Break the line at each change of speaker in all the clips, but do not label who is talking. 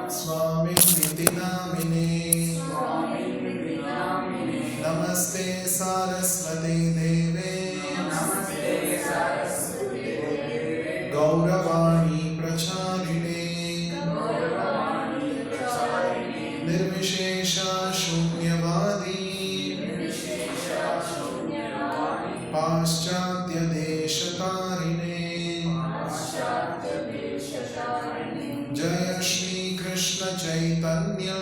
Swami Niti Namine Namaste Saraswati Deve Gauravani Pracharine Nirvishesha Shunyavadi Paschatya Deshatarine Jaya Shri Krishna Chaitanya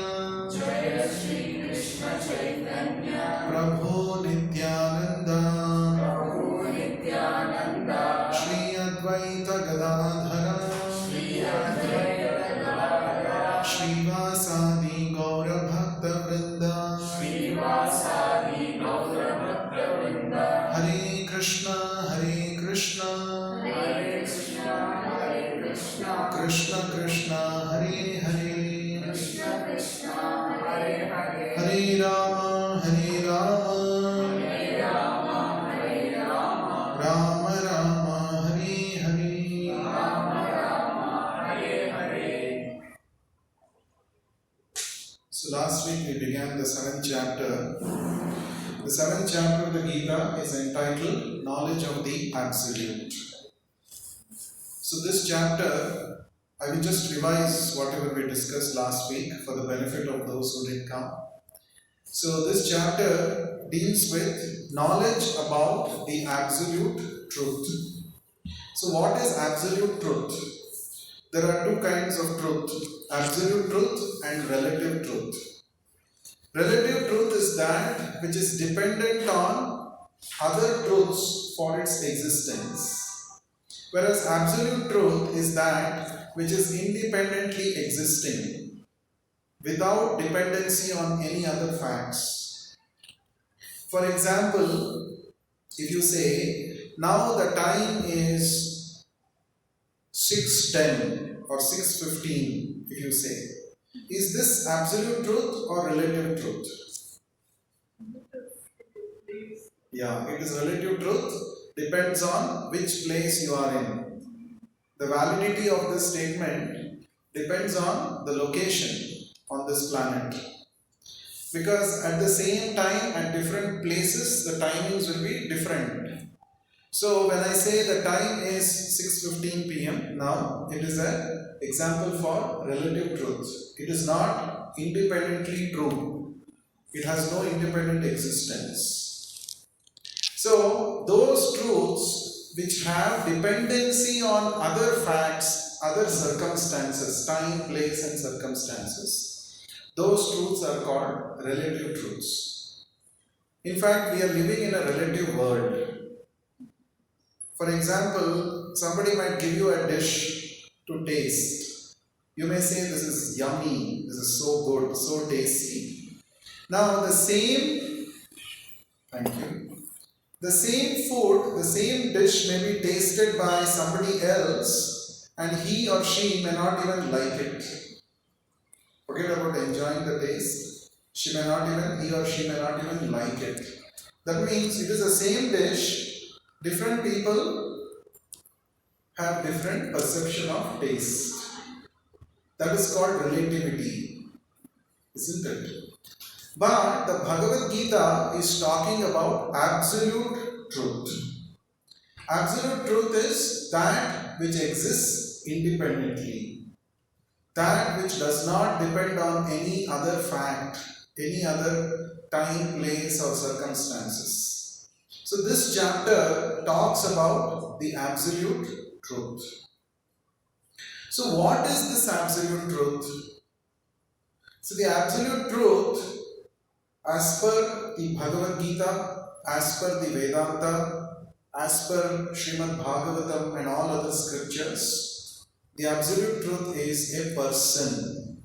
Prabhu Nityananda Shri Advaita Gadadhara Shri Vasadi Gaura Bhakta Vrinda Hare Krishna Krishna Krishna Hare Hare Hare Rama Rama Rama Hare Hare. So last week we began the 7th chapter. The 7th chapter of the Gita is entitled Knowledge of the Absolute. So this chapter, I will just revise whatever we discussed last week for the benefit of those who did come. So this chapter deals with knowledge about the absolute truth. So what is absolute truth? There are two kinds of truth, absolute truth and relative truth. Relative truth is that which is dependent on other truths for its existence. Whereas absolute truth is that which is independently existing without dependency on any other facts. For example, if you say, now the time is 6:10 or 6:15, if you say, is this absolute truth or relative truth? Yeah, it is relative truth, depends on which place you are in. The validity of this statement depends on the location on this planet. Because at the same time, at different places, the timings will be different. So when I say the time is 6:15 p.m. now, it is an example for relative truth. It is not independently true. It has no independent existence. So those truths which have dependency on other facts, other circumstances, time, place and circumstances, those truths are called relative truths. In fact, we are living in a relative world. For example, somebody might give you a dish to taste. You may say, this is yummy, this is so good, so tasty. Now the same food, the same dish may be tasted by somebody else and he or she may not even like it. Forget about enjoying the taste. He or she may not even like it. That means it is the same dish. Different people have different perception of taste. That is called relativity, isn't it? But the Bhagavad Gita is talking about absolute truth. Absolute truth is that which exists independently. That which does not depend on any other fact, any other time, place or circumstances. So this chapter talks about the absolute truth. So what is this absolute truth? So the absolute truth, as per the Bhagavad Gita, as per the Vedanta, as per Srimad Bhagavatam and all other scriptures, the absolute truth is a person.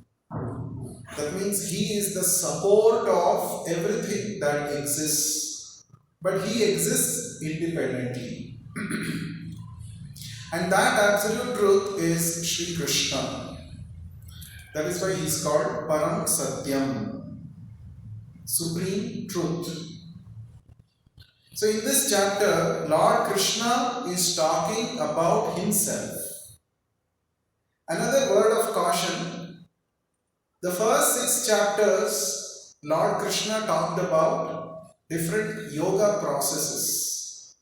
That means he is the support of everything that exists. But he exists independently. And that absolute truth is Shri Krishna. That is why he is called Param Satyam, Supreme Truth. So in this chapter, Lord Krishna is talking about himself. Another word of caution, the first 6 chapters, Lord Krishna talked about different yoga processes.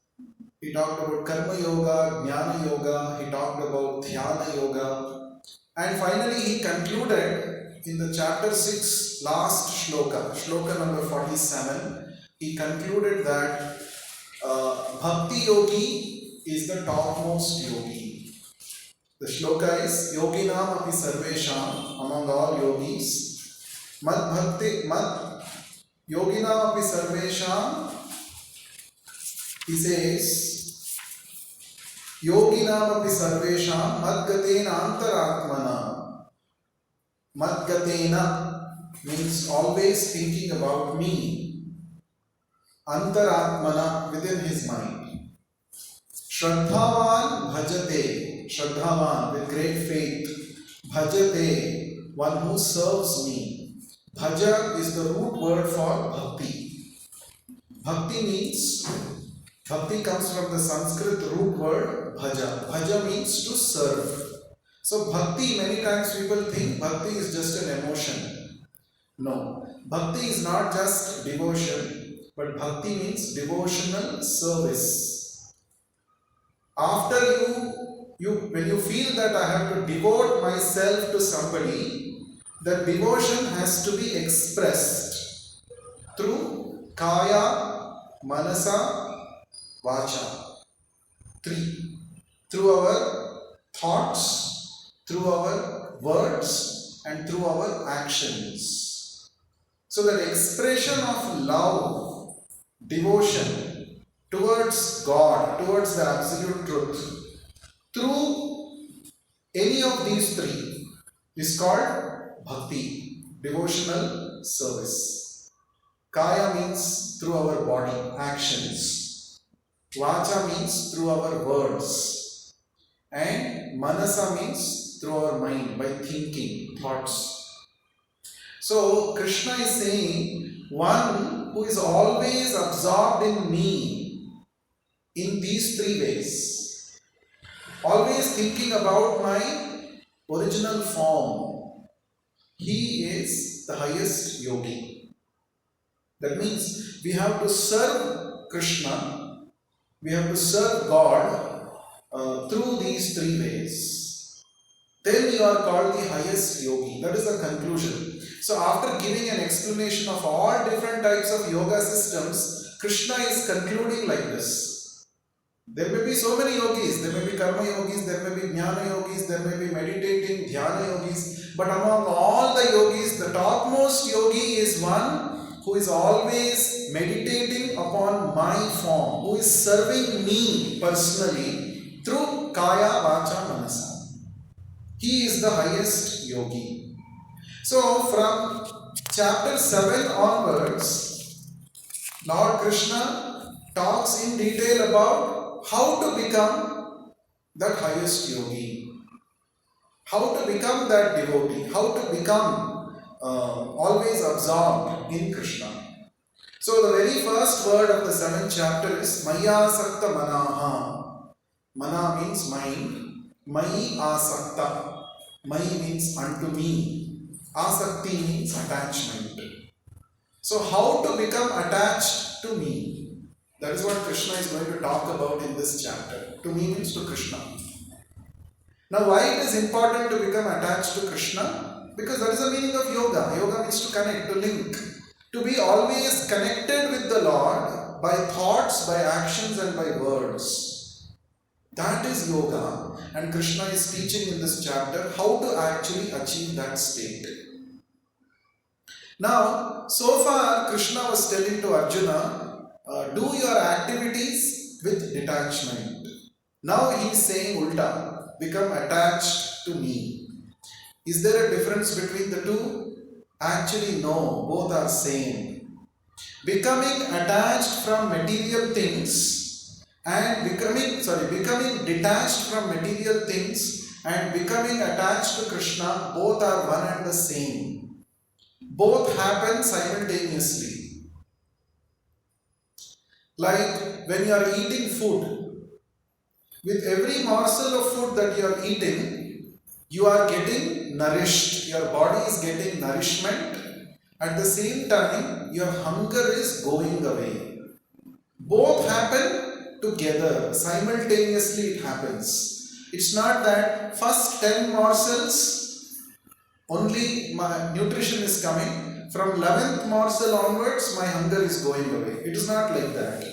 He talked about Karma Yoga, Jnana Yoga, he talked about Dhyana Yoga, and finally he concluded in the chapter 6, last shloka number 47, he concluded that Bhakti Yogi is the topmost yogi. The shloka is Yoginam api sarvesham, among all yogis. Mad Yoginam api sarvesham, he says, Yoginam api sarvesham madgatena antaratmana. Madgatena means always thinking about me. Antaratmana, within his mind. Shraddhavan bhajate, Shraddhavan with great faith, bhajate, one who serves me. Bhaja is the root word for bhakti. Bhakti comes from the Sanskrit root word bhaja. Bhaja means to serve. So bhakti, many times people think bhakti is just an emotion. No, bhakti is not just devotion. But bhakti means devotional service. After when you feel that I have to devote myself to somebody, that devotion has to be expressed through kaya, manasa, vacha. 3. Through our thoughts, through our words, and through our actions. So that expression of love, devotion towards God, towards the absolute truth, through any of these 3 is called bhakti, devotional service. Kaya means through our body, actions. Vacha means through our words. And manasa means through our mind, by thinking, thoughts. So Krishna is saying, one who is always absorbed in me in these 3 ways. Always thinking about my original form. He is the highest yogi. That means we have to serve Krishna, we have to serve God through these 3 ways. Then you are called the highest yogi. That is the conclusion. So after giving an explanation of all different types of yoga systems, Krishna is concluding like this. There may be so many yogis, there may be karma yogis, there may be jnana yogis, there may be meditating dhyana yogis, but among all the yogis, the topmost yogi is one who is always meditating upon my form, who is serving me personally through kaya, vacha, manasa. He is the highest yogi. So from chapter 7 onwards, Lord Krishna talks in detail about how to become that highest yogi, how to become that devotee, how to become always absorbed in Krishna. So the very first word of the 7th chapter is Maya Sakta Manaha. Mana means mind, Mai Asakta. Mai means unto me. Asakti means attachment. So how to become attached to me? That is what Krishna is going to talk about in this chapter. To me means to Krishna. Now why it is important to become attached to Krishna? Because that is the meaning of yoga. Yoga means to connect, to link. To be always connected with the Lord by thoughts, by actions and by words. That is yoga, and Krishna is teaching in this chapter how to actually achieve that state. Now, so far Krishna was telling to Arjuna, do your activities with detachment. Now he is saying ulta, become attached to me. Is there a difference between the two? Actually no, both are same. Becoming attached from material things and becoming detached from material things and becoming attached to Krishna, both are one and the same. Both happen simultaneously. Like when you are eating food, with every morsel of food that you are eating, you are getting nourished. Your body is getting nourishment. At the same time, your hunger is going away. Both happen together. Simultaneously it happens. It's not that first 10 morsels only my nutrition is coming. From 11th morsel onwards, my hunger is going away. It is not like that.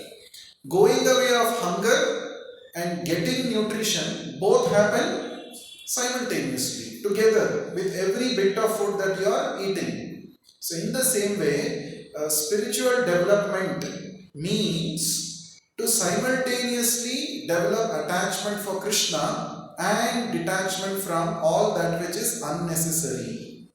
Going away of hunger and getting nutrition both happen simultaneously, together, with every bit of food that you are eating. So in the same way, spiritual development means to simultaneously develop attachment for Krishna and detachment from all that which is unnecessary.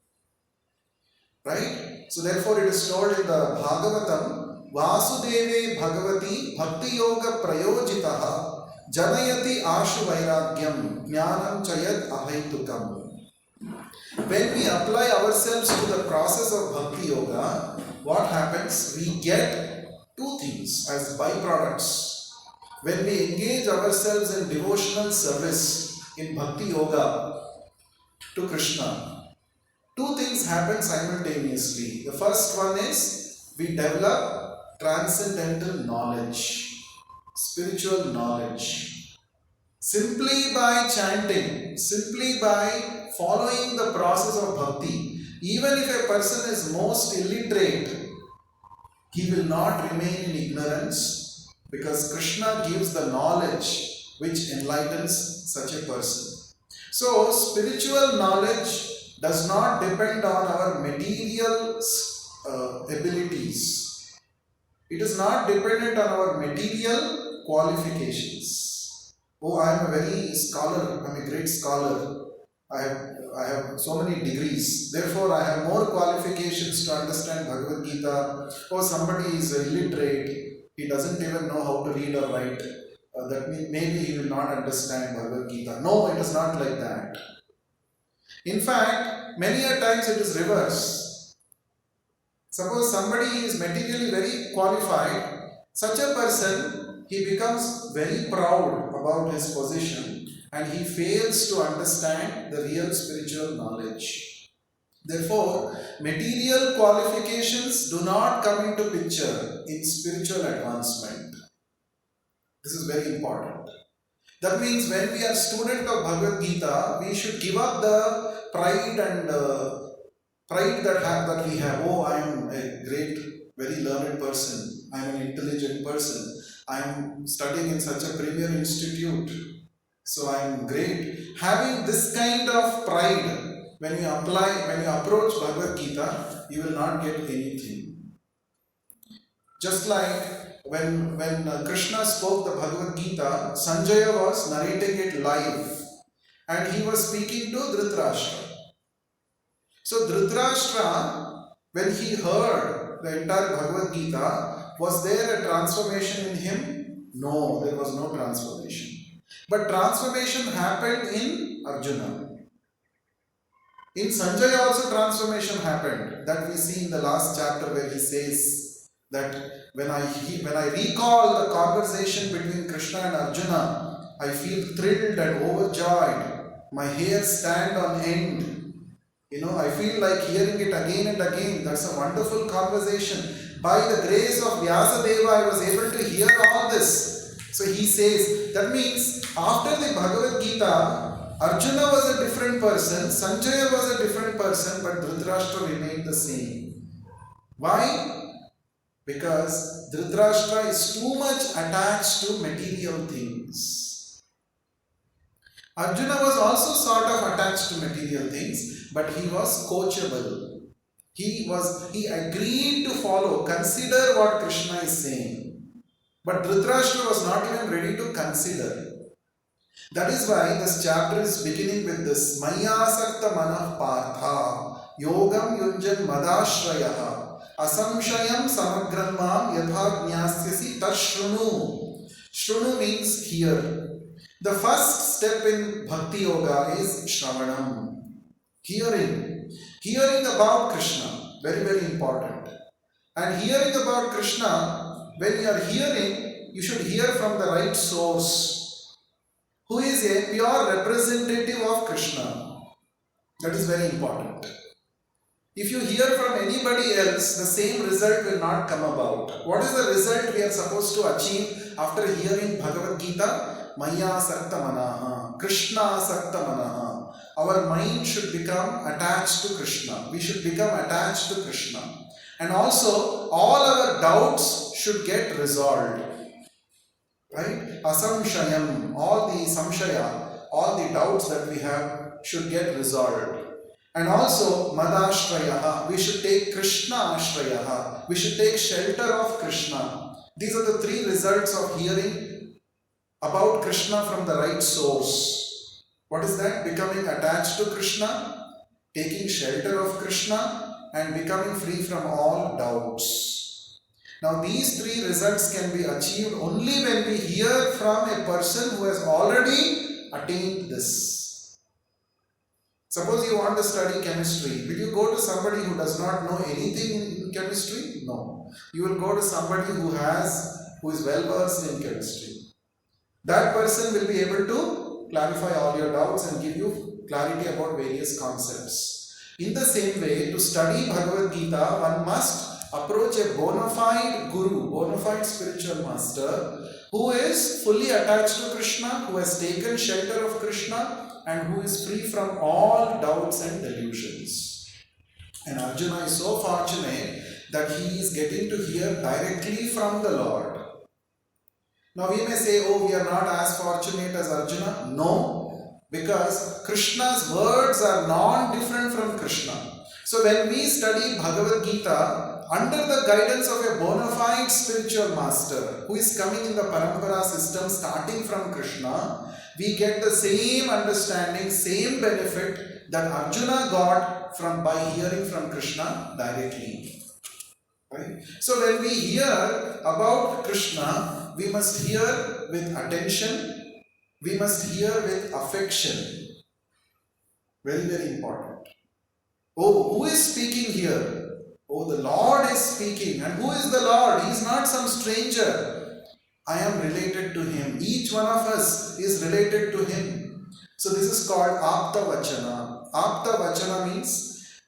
Right? So therefore it is told in the Bhagavatam, Vasudeve Bhagavati Bhakti Yoga Prayojitaha Janayati Ashu Vairagyam Jnanam Chayat Ahaitukam. When we apply ourselves to the process of Bhakti Yoga, what happens? We get two things as byproducts. When we engage ourselves in devotional service in Bhakti Yoga to Krishna, two things happen simultaneously. The first one is we develop transcendental knowledge, spiritual knowledge. Simply by chanting, simply by following the process of bhakti, even if a person is most illiterate, he will not remain in ignorance, because Krishna gives the knowledge which enlightens such a person. So, spiritual knowledge does not depend on our material abilities. It is not dependent on our material qualifications. Oh, I am a very scholar, I am a great scholar. I have so many degrees. Therefore, I have more qualifications to understand Bhagavad Gita. Oh, somebody is illiterate. He doesn't even know how to read or write. That means maybe he will not understand Bhagavad Gita. No, it is not like that. In fact, many a times it is reverse. Suppose somebody is materially very qualified, such a person, he becomes very proud about his position and he fails to understand the real spiritual knowledge. Therefore, material qualifications do not come into picture in spiritual advancement. This is very important. That means when we are student of Bhagavad Gita, we should give up the pride and pride that we have. Oh, I am a great, very learned person. I am an intelligent person. I am studying in such a premier institute. So I am great. Having this kind of pride, when you approach Bhagavad Gita, you will not get anything. Just like when Krishna spoke the Bhagavad Gita, Sanjaya was narrating it live and he was speaking to Dhritarashtra. So Dhritarashtra, when he heard the entire Bhagavad Gita, was there a transformation in him? No, there was no transformation. But transformation happened in Arjuna. In Sanjaya also transformation happened. That we see in the last chapter where he says that when I recall the conversation between Krishna and Arjuna, I feel thrilled and overjoyed. My hairs stand on end. I feel like hearing it again and again. That's a wonderful conversation. By the grace of Vyasadeva, I was able to hear all this. So he says, that means after the Bhagavad Gita, Arjuna was a different person, Sanjaya was a different person, but Dhritarashtra remained the same. Why? Because Dhritarashtra is too much attached to material things. Arjuna was also sort of attached to material things, but he was coachable. He agreed to follow, consider what Krishna is saying. But Dhritarashtra was not even ready to consider. That is why this chapter is beginning with this Mayasakta Manah Partha Yogam Yunjan Madashrayaha Asamshayam Samagranmam Yatha Jnasyasi Tashrunu. Shrunu means hear. The first step in Bhakti Yoga is Shravanam. Hearing. Hearing about Krishna. Very, very important. And hearing about Krishna, when you are hearing, you should hear from the right source, who is a pure representative of Krishna. That is very important. If you hear from anybody else, the same result will not come about. What is the result we are supposed to achieve after hearing Bhagavad Gita? Maya Sakta Manaha, Krishna Sakta Manaha. Our mind should become attached to Krishna. We should become attached to Krishna. And also, all our doubts should get resolved. Right? Asamshayam, all the samshaya, all the doubts that we have should get resolved. And also, Madashrayaha, we should take Krishna Ashrayaha, we should take shelter of Krishna. These are the three results of hearing about Krishna from the right source. What is that? Becoming attached to Krishna, taking shelter of Krishna, and becoming free from all doubts. Now, these three results can be achieved only when we hear from a person who has already attained this. Suppose you want to study chemistry. Will you go to somebody who does not know anything in chemistry? No. You will go to somebody who is well versed in chemistry. That person will be able to clarify all your doubts and give you clarity about various concepts. In the same way, to study Bhagavad Gita, one must approach a bona fide guru, bona fide spiritual master, who is fully attached to Krishna, who has taken shelter of Krishna, and who is free from all doubts and delusions. And Arjuna is so fortunate that he is getting to hear directly from the Lord. Now we may say, oh, we are not as fortunate as Arjuna. No, because Krishna's words are non-different from Krishna. So when we study Bhagavad Gita under the guidance of a bona fide spiritual master who is coming in the parampara system starting from Krishna, we get the same understanding, same benefit that Arjuna got by hearing from Krishna directly. Right? So when we hear about Krishna, we must hear with attention, we must hear with affection. Very, very important. Oh, who is speaking here? Oh, the Lord is speaking. And who is the Lord? He is not some stranger. I am related to him. Each one of us is related to him. So this is called Apta Vachana. Apta Vachana means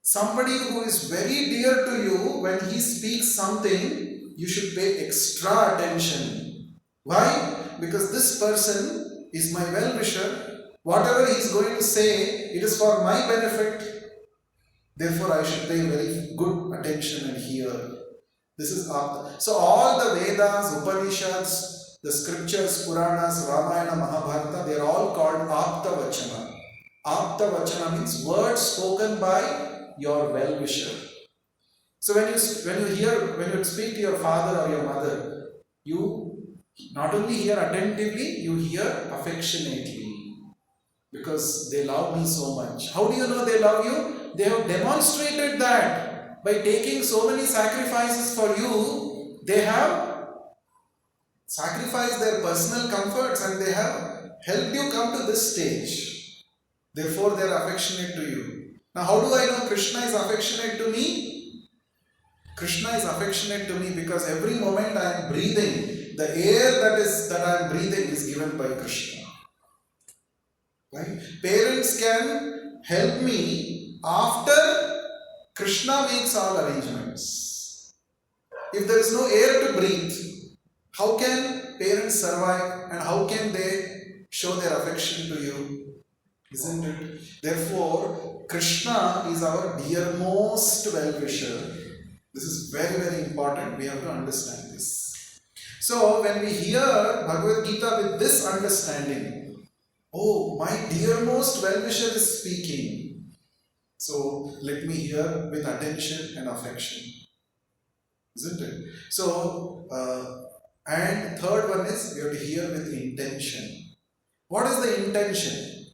somebody who is very dear to you. When he speaks something, you should pay extra attention. Why? Because this person is my well-wisher. Whatever he is going to say, it is for my benefit. Therefore, I should pay very good attention and hear. This is Apta. So all the Vedas, Upanishads, the scriptures, Puranas, Ramayana, Mahabharata, they are all called Apta Vachana. Apta Vachana means words spoken by your well-wisher. So when you speak to your father or your mother, you not only hear attentively, you hear affectionately. Because they love me so much. How do you know they love you? They have demonstrated that. By taking so many sacrifices for you, they have sacrificed their personal comforts and they have helped you come to this stage. Therefore, they are affectionate to you. Now, how do I know Krishna is affectionate to me? Krishna is affectionate to me because every moment I am breathing, the air that I am breathing is given by Krishna. Right? Parents can help me after Krishna makes all arrangements. If there is no air to breathe, how can parents survive and how can they show their affection to you? Isn't it? Therefore, Krishna is our dearmost well-wisher. This is very, very important. We have to understand this. So, when we hear Bhagavad Gita with this understanding, oh, my dearmost well-wisher is speaking. So, let me hear with attention and affection. Isn't it? So, and third one is we have to hear with intention. What is the intention?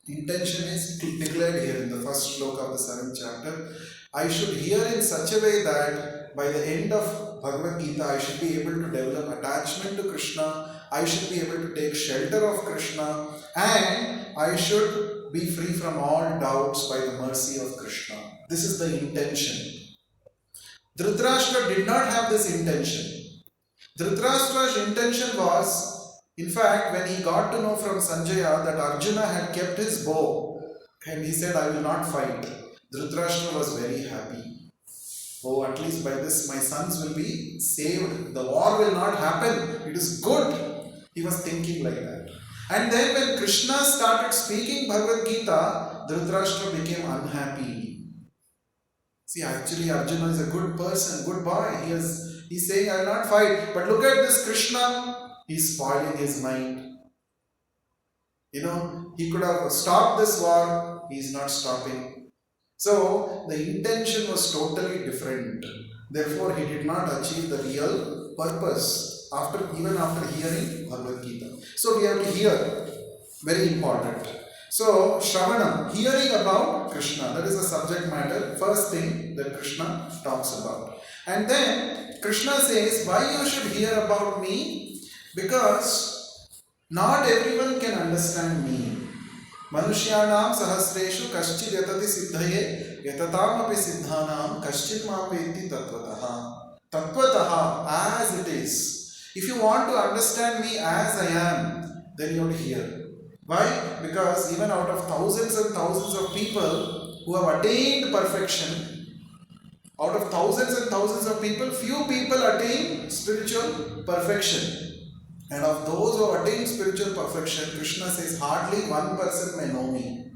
Intention is declared here in the first shloka of the 7th chapter. I should hear in such a way that by the end of Bhagavad Gita, I should be able to develop attachment to Krishna. I should be able to take shelter of Krishna. And I should be free from all doubts by the mercy of Krishna. This is the intention. Dhritarashtra did not have this intention. Dhritarashtra's intention was, in fact, when he got to know from Sanjaya that Arjuna had kept his bow and he said, I will not fight, Dhritarashtra was very happy. Oh, at least by this my sons will be saved. The war will not happen. It is good. He was thinking like that. And then when Krishna started speaking Bhagavad Gita, Dhritarashtra became unhappy. See, actually Arjuna is a good person, good boy. He's saying, I will not fight. But look at this Krishna. He's spoiling his mind. He could have stopped this war. He's not stopping. So, the intention was totally different. Therefore, he did not achieve the real purpose even after hearing Bhagavad Gita. So, we have to hear. Very important. So, Shravanam, hearing about Krishna. That is the subject matter. First thing that Krishna talks about. And then, Krishna says, why you should hear about me? Because not everyone can understand me. Manushyanam sahasreshu kaschid yatati siddhaye yatataam api siddhanam kaschid mam veti tattvataha. Tattvataha, as it is. If you want to understand me as I am, then you have to hear. Why? Because even out of thousands and thousands of people who have attained perfection, out of thousands and thousands of people, few people attain spiritual perfection. And of those who have attained spiritual perfection, Krishna says hardly one person may know me.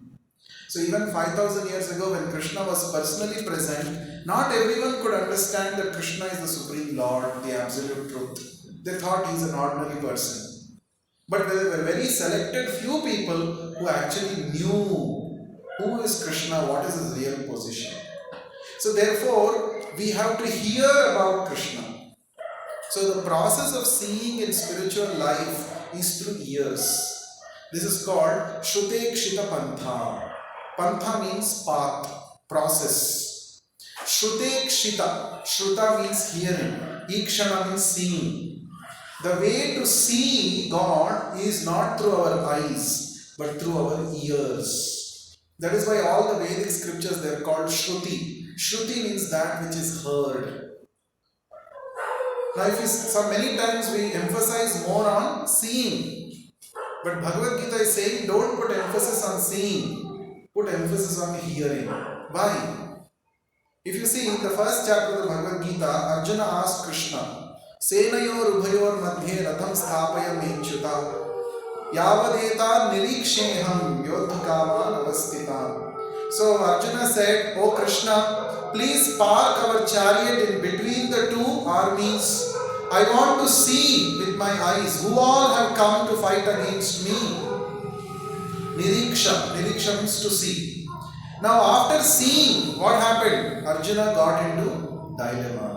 So even 5,000 years ago when Krishna was personally present, not everyone could understand that Krishna is the Supreme Lord, the Absolute Truth. They thought he is an ordinary person. But there were very selected few people who actually knew who is Krishna, what is his real position. So therefore, we have to hear about Krishna. So the process of seeing in spiritual life is through ears. This is called Shrutekshita Pantha. Pantha means path, process. Shrutekshita. Shruta means hearing. Ikshana means seeing. The way to see God is not through our eyes, but through our ears. That is why all the Vedic scriptures, they are called Shruti. Shruti means that which is heard. Now, many times we emphasize more on seeing, but Bhagavad Gita is saying don't put emphasis on seeing, put emphasis on hearing. Why? If you see in the first chapter of the Bhagavad Gita, Arjuna asked Krishna, Senayor Ubhayor Madhye Ratham Sthapaya Mechuta Yavadeta Niriksheham Yodhakaman Avastita. So Arjuna said, Oh Krishna, please park our chariot in between the two armies. I want to see with my eyes who all have come to fight against me. Niriksha. Niriksha means to see. Now after seeing, what happened? Arjuna got into dilemma.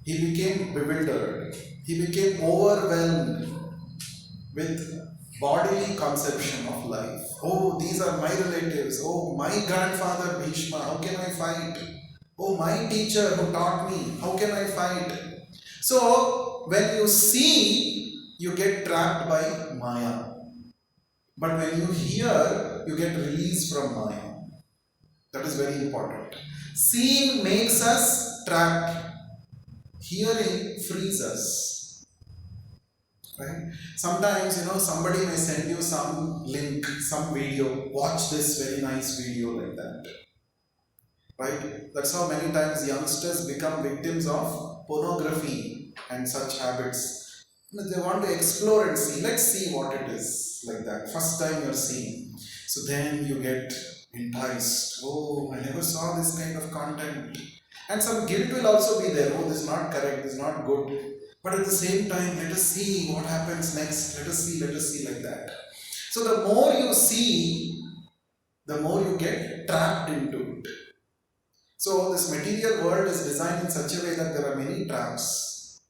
He became bewildered. He became overwhelmed with bodily conception of life. Oh, these are my relatives. Oh, my grandfather Bhishma, how can I fight? Oh, my teacher who taught me, how can I fight? So, when you see, you get trapped by Maya. But when you hear, you get released from Maya. That is very important. Seeing makes us trapped. Hearing frees us. Right? Sometimes, somebody may send you some link, some video. Watch this very nice video like that. Right? That's how many times youngsters become victims of pornography and such habits. They want to explore and see. Let's see what it is like that. First time you're seeing. So then you get enticed. Oh, I never saw this kind of content. And some guilt will also be there. Oh, this is not correct. This is not good. But at the same time, let us see what happens next. Let us see like that. So the more you see, the more you get trapped into it. So this material world is designed in such a way that there are many traps.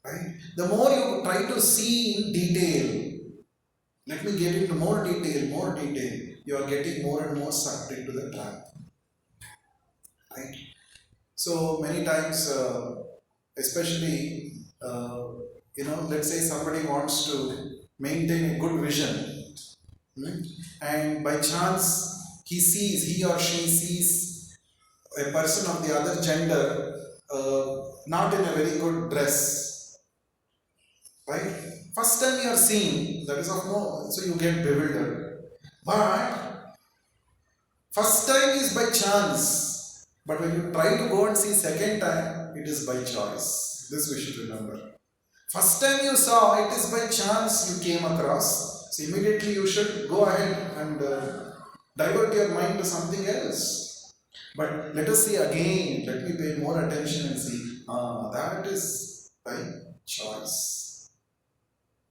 Right? The more you try to see in detail, let me get into more detail, you are getting more and more sucked into the trap. Right? So many times, especially, let's say somebody wants to maintain a good vision, and by chance he or she sees a person of the other gender not in a very good dress, right? First time you are seeing, that is of no, so you get bewildered. But first time is by chance. But when you try to go and see second time, it is by choice. This we should remember. First time you saw, it is by chance you came across. So immediately you should go ahead and divert your mind to something else. But let us see again, let me pay more attention and see, that is by choice.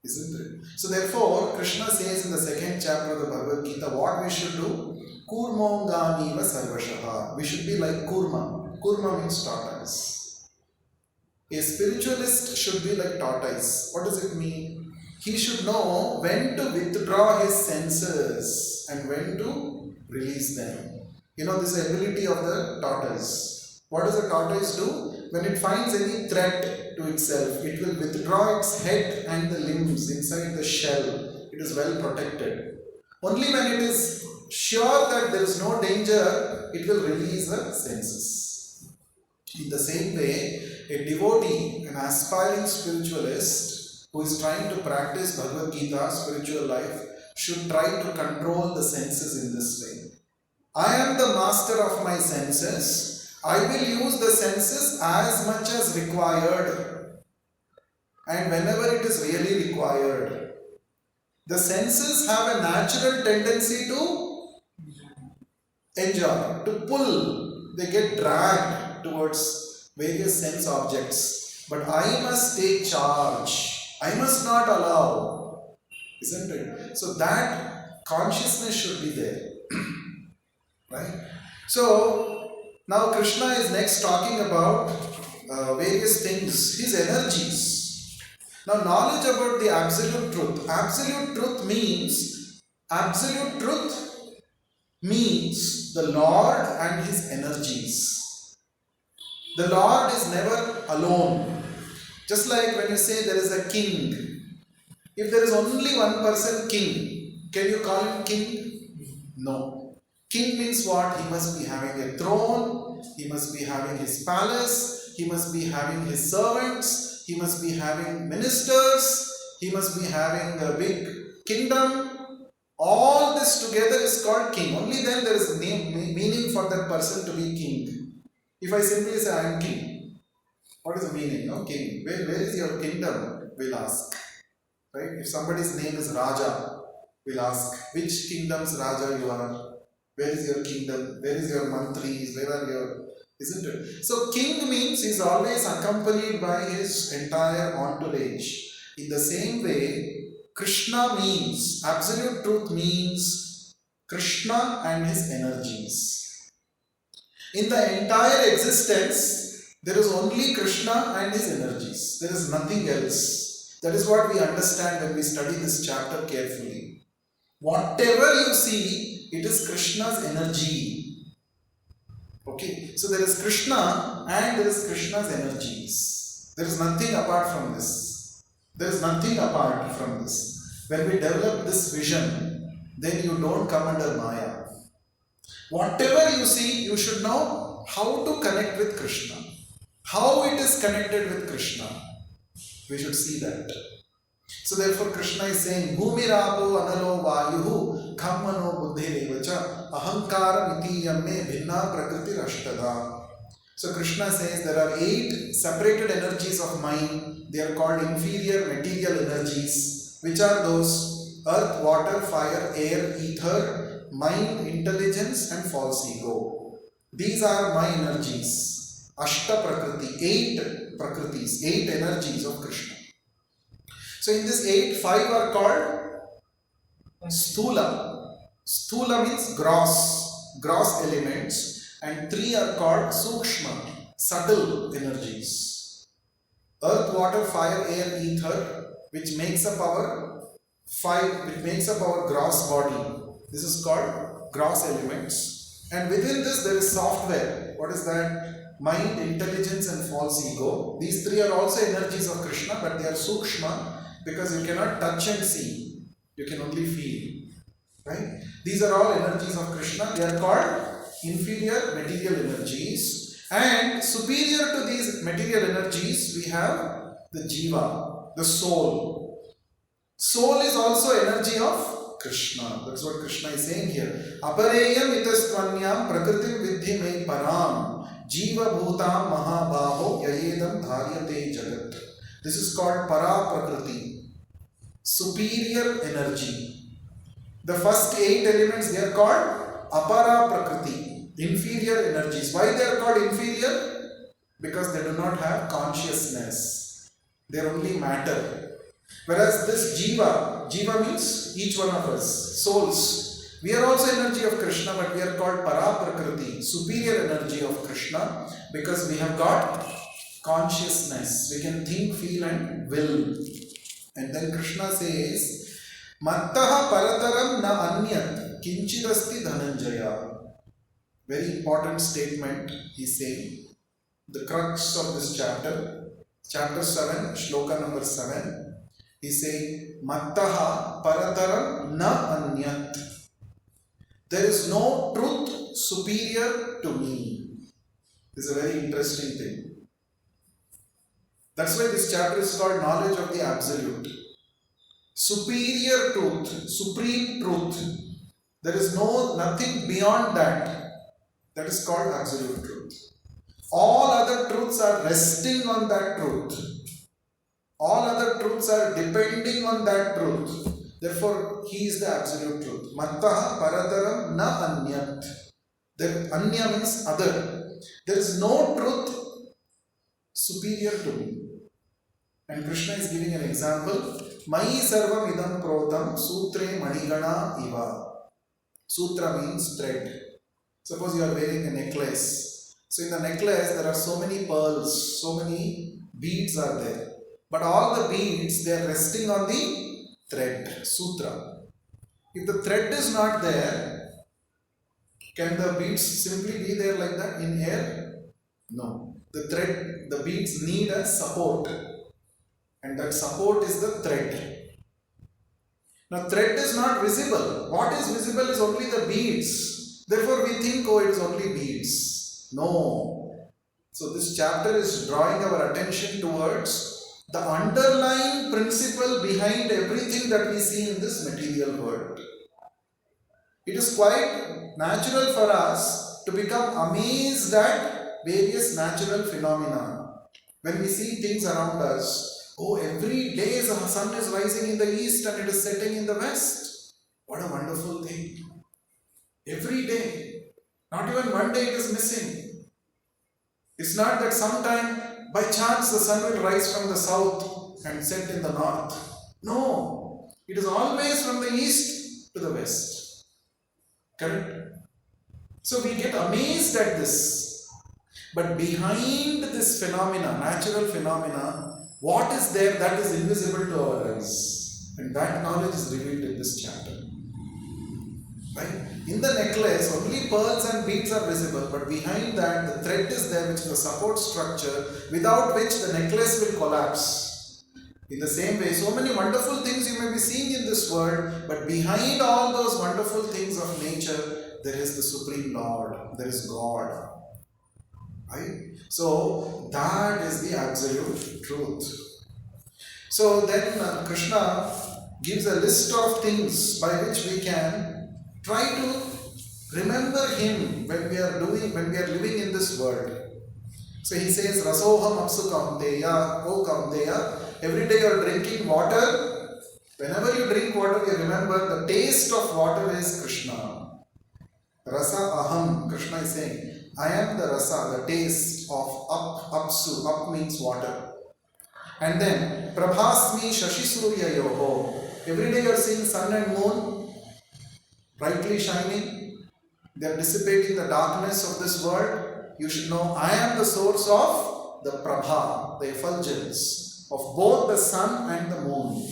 Isn't it? So therefore, Krishna says in the second chapter of the Bhagavad Gita, what we should do? Kurmonganiva sarvashaha. We should be like Kurma. Kurma means tortoise. A spiritualist should be like tortoise. What does it mean? He should know when to withdraw his senses and when to release them. You know, this is the ability of the tortoise. What does the tortoise do? When it finds any threat to itself, it will withdraw its head and the limbs inside the shell. It is well protected. Only when it is sure that there is no danger, it will release the senses. In the same way, a devotee, an aspiring spiritualist who is trying to practice Bhagavad Gita, spiritual life, should try to control the senses in this way. I am the master of my senses. I will use the senses as much as required and whenever it is really required. The senses have a natural tendency to enjoy, to pull. They get dragged towards various sense objects. But I must take charge. I must not allow. Isn't it? So that consciousness should be there. Right? So now Krishna is next talking about various things, his energies. Now knowledge about the absolute truth. Absolute truth means the Lord and his energies. The Lord is never alone. Just like when you say there is a king. If there is only one person king, can you call him king? No. King means what? He must be having a throne, he must be having his palace, he must be having his servants, he must be having ministers, he must be having a big kingdom. All this together is called king. Only then there is a meaning for that person to be king. If I simply say I am king, what is the meaning? No, king. Where is your kingdom? We'll ask. Right? If somebody's name is Raja, we'll ask which kingdom's Raja you are. Where is your kingdom? Where is your mantris? Where are your... Isn't it? So king means he is always accompanied by his entire entourage. In the same way, Krishna means, absolute truth means Krishna and his energies. In the entire existence, there is only Krishna and his energies. There is nothing else. That is what we understand when we study this chapter carefully. Whatever you see, it is Krishna's energy. Okay, so there is Krishna and there is Krishna's energies. There is nothing apart from this. There is nothing apart from this. When we develop this vision, then you don't come under Maya. Whatever you see, you should know how to connect with Krishna. How it is connected with Krishna. We should see that. So therefore Krishna is saying, Bhumirapo analo vayuhu khammano buddhirevacha ahankara mitiyame bhinna prakriti rashtada. So Krishna says there are 8 separated energies of mind. They are called inferior material energies. Which are those? Earth, water, fire, air, ether, mind, intelligence and false ego. These are my energies. Ashta prakriti, 8 prakritis, 8 energies of Krishna. So in this 8, 5 are called Sthula. Sthula means gross elements, and 3 are called Sukshma, subtle energies. Earth, water, fire, air, ether, which makes up our gross body. This is called gross elements. And within this there is software. What is that? Mind, intelligence and false ego. These 3 are also energies of Krishna, but they are Sukshma. Because you cannot touch and see, you can only feel. Right? These are all energies of Krishna. They are called inferior material energies. And superior to these material energies, we have the jiva, the soul. Soul is also energy of Krishna. That's what Krishna is saying here. Apareyam itastvanyam prakritim vidhi me param jiva bhutam mahabaho yayedam dharyate jagat. This is called para prakriti, superior energy. The first 8 elements, they are called apara prakriti, inferior energies. Why they are called inferior? Because they do not have consciousness. They are only matter. Whereas this jiva means each one of us, souls. We are also energy of Krishna, but we are called para prakriti, superior energy of Krishna, because we have got consciousness. We can think, feel and will. And then Krishna says, Mattaha parataram na anyat kinchidasti dhananjaya. Very important statement he is saying. The crux of this chapter, chapter 7, shloka number 7. He is saying, Mattaha parataram na anyat. There is no truth superior to me. This is a very interesting thing. That's why this chapter is called Knowledge of the Absolute. Superior truth, supreme truth. There is nothing beyond that. That is called absolute truth. All other truths are resting on that truth. All other truths are depending on that truth. Therefore, he is the absolute truth. Mattaha parataram na anyat. Anya means other. There is no truth superior to me. And Krishna is giving an example. Mai sarvam idam protam sutre manigana iva. Sutra means thread. Suppose you are wearing a necklace. So in the necklace there are so many pearls, so many beads are there. But all the beads, they are resting on the thread, sutra. If the thread is not there, can the beads simply be there like that in air? No. The beads need a support. And that support is the thread. Now thread is not visible. What is visible is only the beads. Therefore we think, oh, it is only beads. No. So this chapter is drawing our attention towards the underlying principle behind everything that we see in this material world. It is quite natural for us to become amazed at various natural phenomena. When we see things around us, oh, every day the sun is rising in the east and it is setting in the west. What a wonderful thing. Every day. Not even one day it is missing. It's not that sometime by chance the sun will rise from the south and set in the north. No. It is always from the east to the west. Correct? So we get amazed at this. But behind this phenomena, natural phenomena, what is there that is invisible to our eyes? And that knowledge is revealed in this chapter. Right? In the necklace, only pearls and beads are visible, but behind that, the thread is there, which is the support structure, without which the necklace will collapse. In the same way, so many wonderful things you may be seeing in this world, but behind all those wonderful things of nature, there is the Supreme Lord, there is God. Right? So, that is the absolute truth. So then Krishna gives a list of things by which we can try to remember him when we are living in this world. So he says, Rasoham apsu kaunteya, O kaunteya, every day you are drinking water. Whenever you drink water, you remember the taste of water is Krishna. Rasa aham, Krishna is saying, I am the rasa, the taste of apsu. Up means water. And then Prabhasmi Shashi Surya Yoho. Every day you are seeing sun and moon brightly shining. They are dissipating the darkness of this world. You should know I am the source of the Prabha, the effulgence of both the sun and the moon.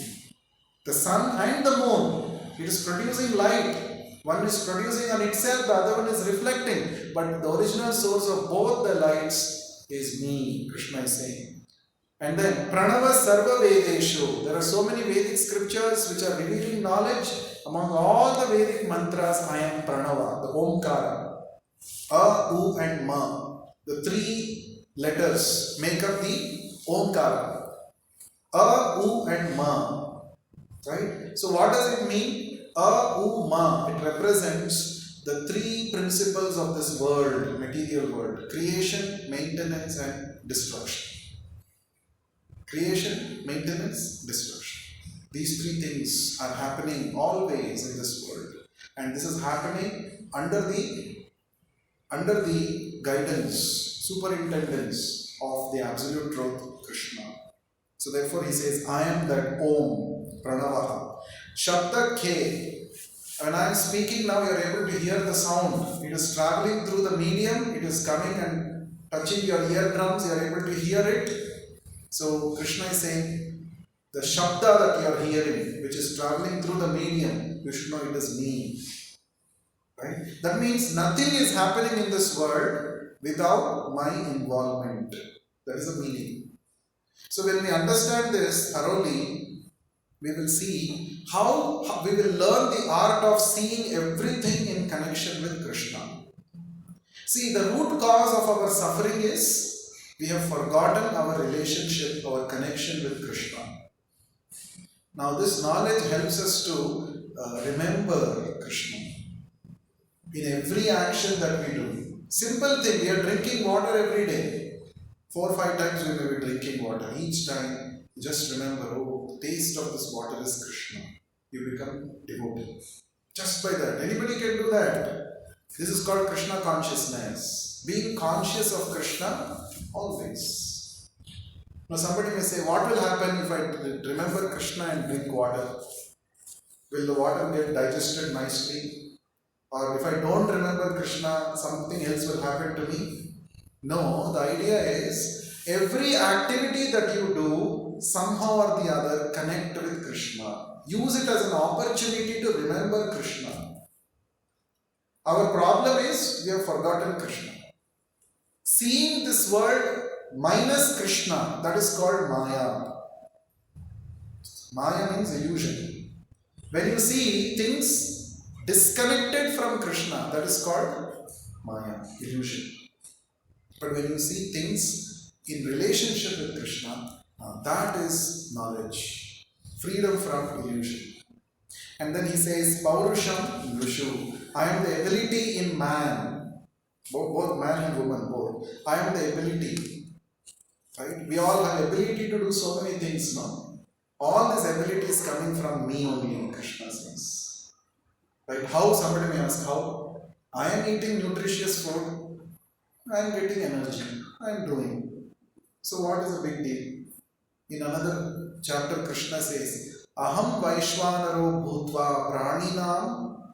The sun and the moon, it is producing light. One is producing on itself, the other one is reflecting. But the original source of both the lights is me, Krishna is saying. And then Pranava Sarva Vedeshu. There are so many Vedic scriptures which are revealing knowledge. Among all the Vedic mantras, I am Pranava, the Omkara. A, U and Ma. The three letters make up the Omkara. A, U and Ma. Right? So what does it mean? A, U, Ma. It represents the three principles of this world, material world. Creation, maintenance and destruction. Creation, maintenance, destruction. These three things are happening always in this world. And this is happening under the guidance, superintendence of the Absolute Truth, Krishna. So therefore he says, I am that Om, Pranavaha. Shabda K. When I am speaking now, you are able to hear the sound. It is traveling through the medium, it is coming and touching your eardrums, you are able to hear it. So Krishna is saying, the Shabda that you are hearing, which is traveling through the medium, you should know it is me. Right? That means nothing is happening in this world without my involvement. That is the meaning. So when we understand this thoroughly, we will see how we will learn the art of seeing everything in connection with Krishna. See, the root cause of our suffering is we have forgotten our relationship, our connection with Krishna. Now this knowledge helps us to remember Krishna in every action that we do. Simple thing, we are drinking water every day. 4 or 5 times we may be drinking water. Each time, just remember, oh, the taste of this water is Krishna. You become devotee. Just by that. Anybody can do that. This is called Krishna consciousness. Being conscious of Krishna always. Now somebody may say, what will happen if I remember Krishna and drink water? Will the water get digested nicely? Or if I don't remember Krishna, something else will happen to me? No, the idea is every activity that you do, somehow or the other, connect with Krishna. Use it as an opportunity to remember Krishna. Our problem is we have forgotten Krishna. Seeing this world minus Krishna, that is called Maya. Maya means illusion. When you see things disconnected from Krishna, that is called Maya, illusion. But when you see things in relationship with Krishna, that is knowledge, freedom from illusion. And then he says, Paurusham Nushu, I am the ability in man, both man and woman, both. I am the ability. Right? We all have ability to do so many things, no? All this ability is coming from me only, Krishna says. Right? How? Somebody may ask, how? I am eating nutritious food, I am getting energy, I am doing. So what is the big deal? In another chapter, Krishna says, Aham Vaishvanaro Bhutva Praninam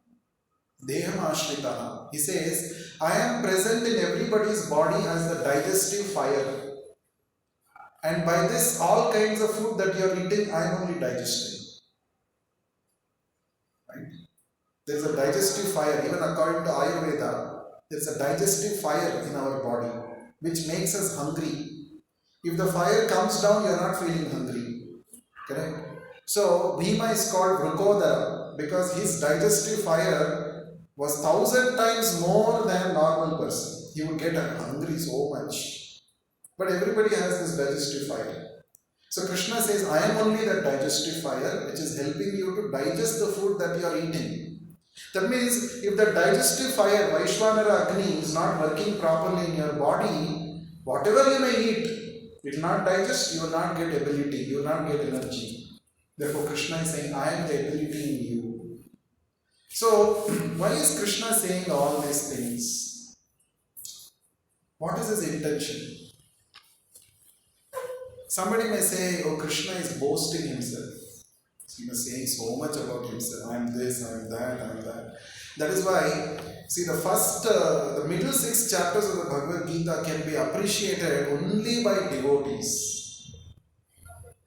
Deham Ashritaha. He says, I am present in everybody's body as the digestive fire. And by this, all kinds of food that you are eating, I am only digesting. Right? There is a digestive fire, even according to Ayurveda, there is a digestive fire in our body, which makes us hungry. If the fire comes down, you are not feeling hungry. Correct? So, Bhima is called Vrukodara because his digestive fire was 1,000 times more than a normal person. He would get hungry so much. But everybody has this digestive fire. So Krishna says, I am only that digestive fire which is helping you to digest the food that you are eating. That means if the digestive fire, Vaishvanara Agni, is not working properly in your body, whatever you may eat, it will not digest, you will not get ability, you will not get energy. Therefore Krishna is saying, I am the ability in you. So, why is Krishna saying all these things? What is his intention? Somebody may say, oh, Krishna is boasting himself. He is saying so much about himself. I am this, I am that, I am that. That is why, see, the middle 6 chapters of the Bhagavad Gita can be appreciated only by devotees.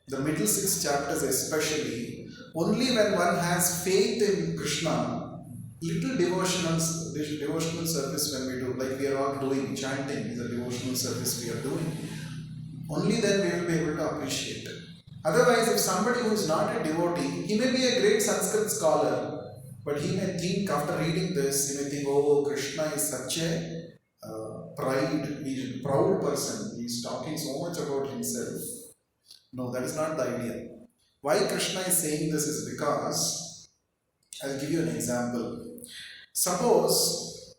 The middle 6 chapters especially, only when one has faith in Krishna, little devotional service when we do, like we are all doing, chanting is a devotional service we are doing. Only then we will be able to appreciate it. Otherwise, if somebody who is not a devotee, he may be a great Sanskrit scholar, but he may think after reading this, he may think, oh, Krishna is such a pride, he's a proud person, he's talking so much about himself. No, that is not the idea. Why Krishna is saying this is because, I'll give you an example. Suppose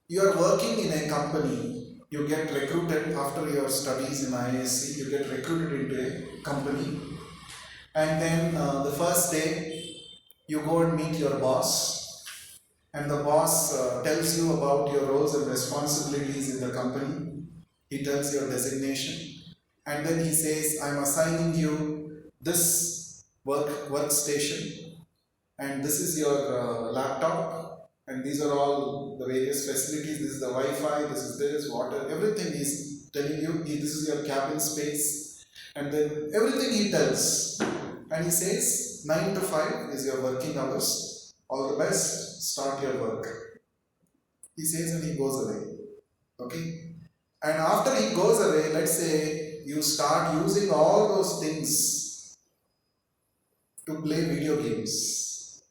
you are working in a company, you get recruited after your studies in IISc, you get recruited into a company, and then the first day you go and meet your boss, and the boss tells you about your roles and responsibilities in the company. He tells your designation, and then he says, I'm assigning you this workstation, and this is your laptop, and these are all the various facilities. This is the Wi-Fi, this is this, water, everything he's telling you. This is your cabin space, and then everything he tells. And he says, 9 to 5 is your working hours. All the best, start your work. He says and he goes away. Okay? And after he goes away, let's say you start using all those things to play video games.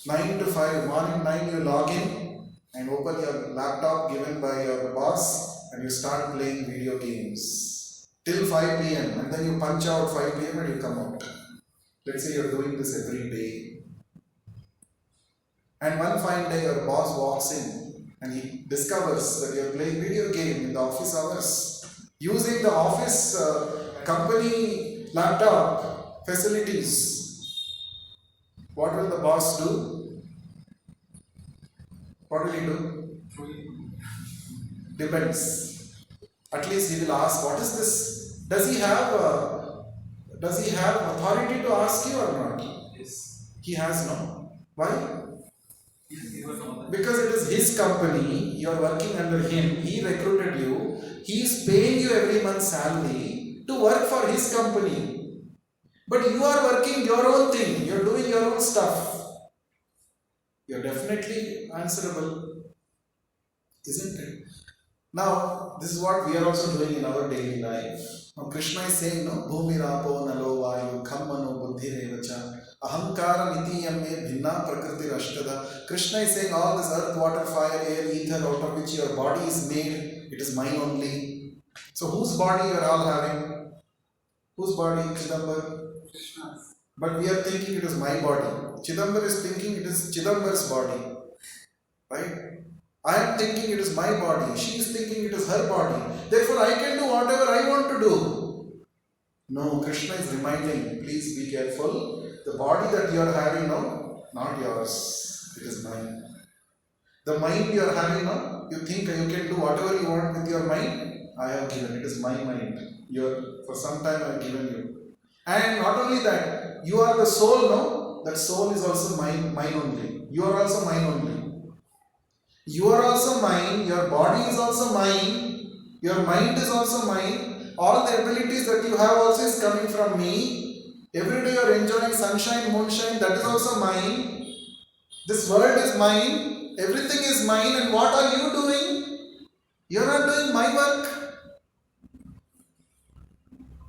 9 to 5, morning 9 you log in and open your laptop given by your boss and you start playing video games till 5 p.m. and then you punch out 5 p.m. and you come out. Let's say you're doing this every day. And one fine day your boss walks in and he discovers that you're playing video game in the office hours using the office company laptop facilities. What will the boss do? What will he do? Depends. At least he will ask, what is this? Does he have authority to ask you or not?
Yes.
He has no. Why?
Yes.
Because it is his company, you are working under him, he recruited you, he is paying you every month's salary to work for his company. But you are working your own thing, you are doing your own stuff. You are definitely answerable, isn't it? Now, this is what we are also doing in our daily life. Now, Krishna is saying, no, Bhumi Rapo Nalo Vayu Khammano Buddhi Revacha Ahankara Nitiyam Me Bhinna Prakriti Rashtada. Krishna is saying all this earth, water, fire, air, ether out of which your body is made, it is mine only. So, whose body you are all having? Whose body? Chidambar?
Krishna's.
But we are thinking it is my body. Chidambar is thinking it is Chidambar's body. Right? I am thinking it is my body. She is thinking it is her body. Therefore, I can do whatever I want to do. No, Krishna is reminding, please be careful. The body that you are having now, not yours. It is mine. The mind you are having now, you think you can do whatever you want with your mind. I have given. It is my mind. For some time I have given you. And not only that, you are the soul now. That soul is also mine only. You are also mine only. You are also mine, your body is also mine, your mind is also mine, all the abilities that you have also is coming from me. Every day you are enjoying sunshine, moonshine, that is also mine. This world is mine, everything is mine, and what are you doing? You are not doing my work.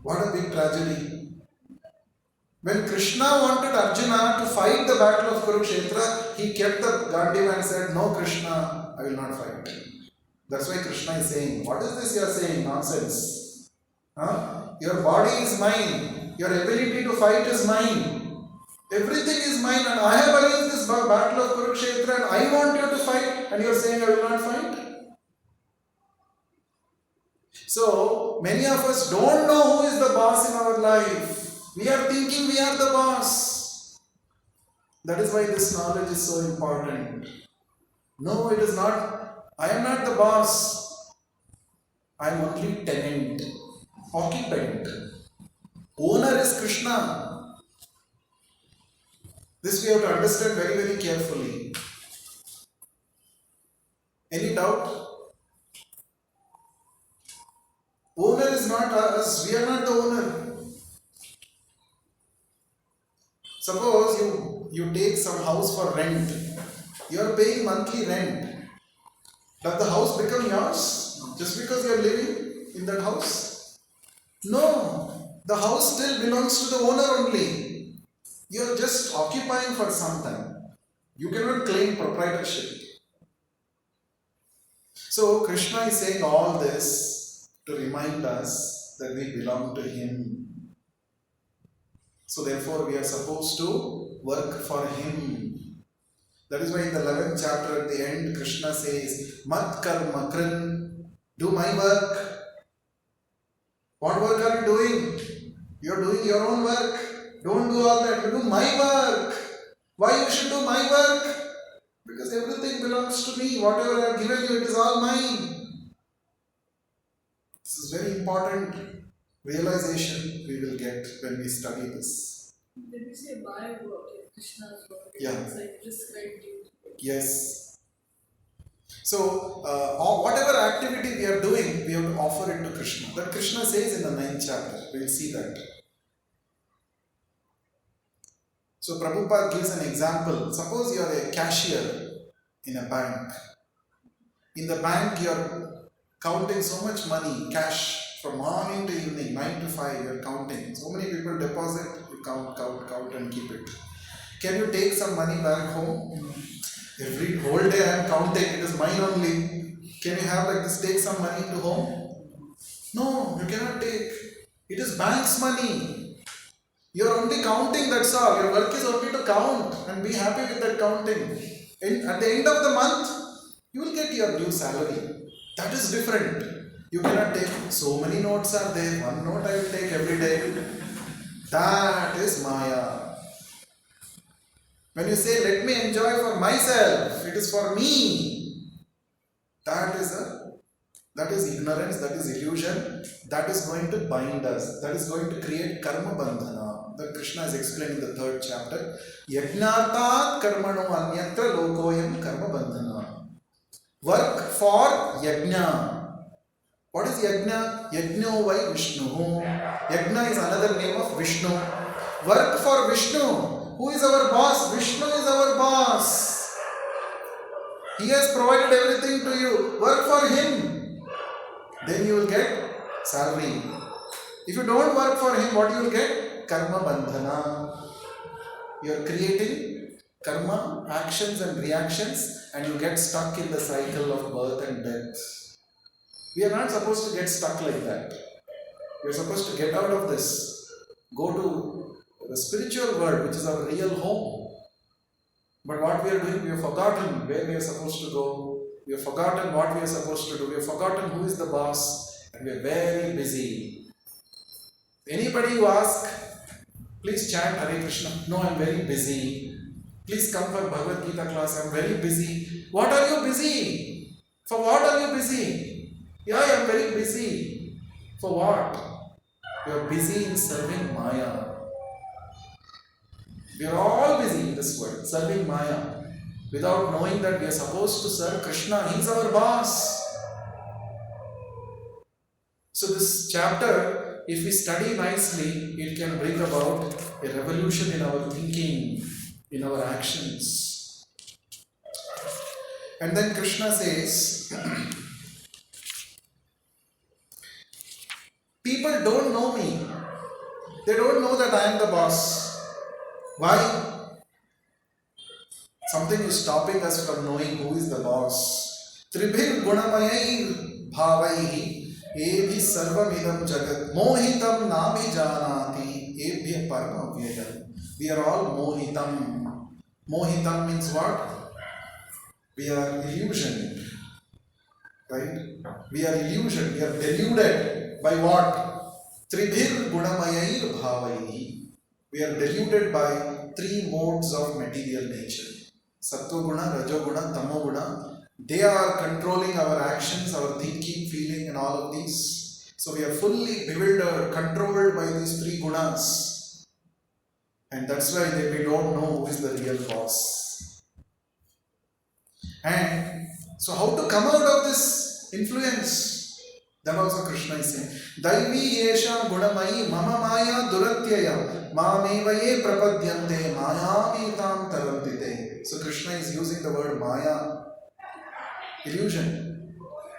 What a big tragedy. When Krishna wanted Arjuna to fight the battle of Kurukshetra, he kept the Gandhi and said, no Krishna, I will not fight. That's why Krishna is saying, what is this you are saying? Nonsense. Your body is mine. Your ability to fight is mine. Everything is mine and I have arranged this battle of Kurukshetra and I want you to fight and you are saying I will not fight. So, many of us don't know who is the boss in our life. We are thinking we are the boss. That is why this knowledge is so important. No, it is not. I am not the boss. I am only tenant, occupant. Owner is Krishna. This we have to understand very, very carefully. Any doubt? Owner is not us. We are not the owner. Suppose you take some house for rent. You are paying monthly rent. Does the house become yours just because you are living in that house? No. The house still belongs to the owner only. You are just occupying for some time. You cannot claim proprietorship. So Krishna is saying all this to remind us that we belong to Him. So therefore we are supposed to work for Him. That is why in the 11th chapter at the end, Krishna says, Mat karma krin, do my work. What work are you doing? You are doing your own work. Don't do all that. You do my work. Why you should do my work? Because everything belongs to me. Whatever I have given you, it is all mine. This is very important realization we will get when we study this.
When we say my work, Krishna's work,
Yeah.
it's like prescribed duty.
Yes. So, whatever activity we are doing, we have to offer it to Krishna. That Krishna says in the 9th chapter. We will see that. So, Prabhupada gives an example. Suppose you are a cashier in a bank. In the bank, you are counting so much money, cash, from morning to evening, 9 to 5, you are counting. So many people deposit, you count and keep it. Can you take some money back home? Every whole day I am counting, it is mine only. Can you have like this, take some money to home? No, you cannot take. It is bank's money. You are only counting, that's all. Your work is only to count and be happy with that counting. And at the end of the month, you will get your due salary. That is different. You cannot take, so many notes are there. One note I will take every day. That is Maya. When you say, let me enjoy for myself, it is for me. That is ignorance, that is illusion, that is going to bind us, that is going to create karma bandhana. That Krishna is explaining in the 3rd chapter. Yajnartat karmano anyatra lokoyam karma bandhana. Work for yajna. What is yajna? Yajno vai Vishnu. Yajna is another name of Vishnu. Work for Vishnu. Who is our boss? Vishnu is our boss. He has provided everything to you. Work for Him. Then you will get salary. If you don't work for Him, what you will get? Karma bandhana. You are creating karma, actions and reactions, and you get stuck in the cycle of birth and death. We are not supposed to get stuck like that. We are supposed to get out of this. Go to the spiritual world, which is our real home. But what we are doing, we have forgotten where we are supposed to go. We have forgotten what we are supposed to do. We have forgotten who is the boss. And we are very busy. Anybody who asks, please chant Hare Krishna. No, I am very busy. Please come for Bhagavad Gita class. I am very busy. What are you busy? For what are you busy? Yeah, I am very busy. For what? You are busy in serving Maya. We are all busy in this world, serving Maya, without knowing that we are supposed to serve Krishna. He is our boss. So this chapter, if we study nicely, it can bring about a revolution in our thinking, in our actions. And then Krishna says, people don't know me. They don't know that I am the boss. Why? Something is stopping us from knowing who is the boss. Tribhir gunamayai bhavaihi ebhi sarvamidam jagat mohitam nabhijanati ebhi parama vyayam. We are all mohitam. Mohitam means what? We are illusioned. Right? We are illusioned. We are deluded by what? Tribhir gunamayai bhavaihi. We are deluded by 3 modes of material nature. Sattva-guna, Rajo-guna, Tamo-guna. They are controlling our actions, our thinking, feeling and all of these. So we are fully bewildered, controlled by these 3 gunas. And that's why we don't know who is the real boss. And so how to come out of this influence? Then also Krishna is saying, Daivi yesha gunamayi mama maya duratyaya mamevaye prapadyante mayamitam tarantite. So Krishna is using the word maya, illusion.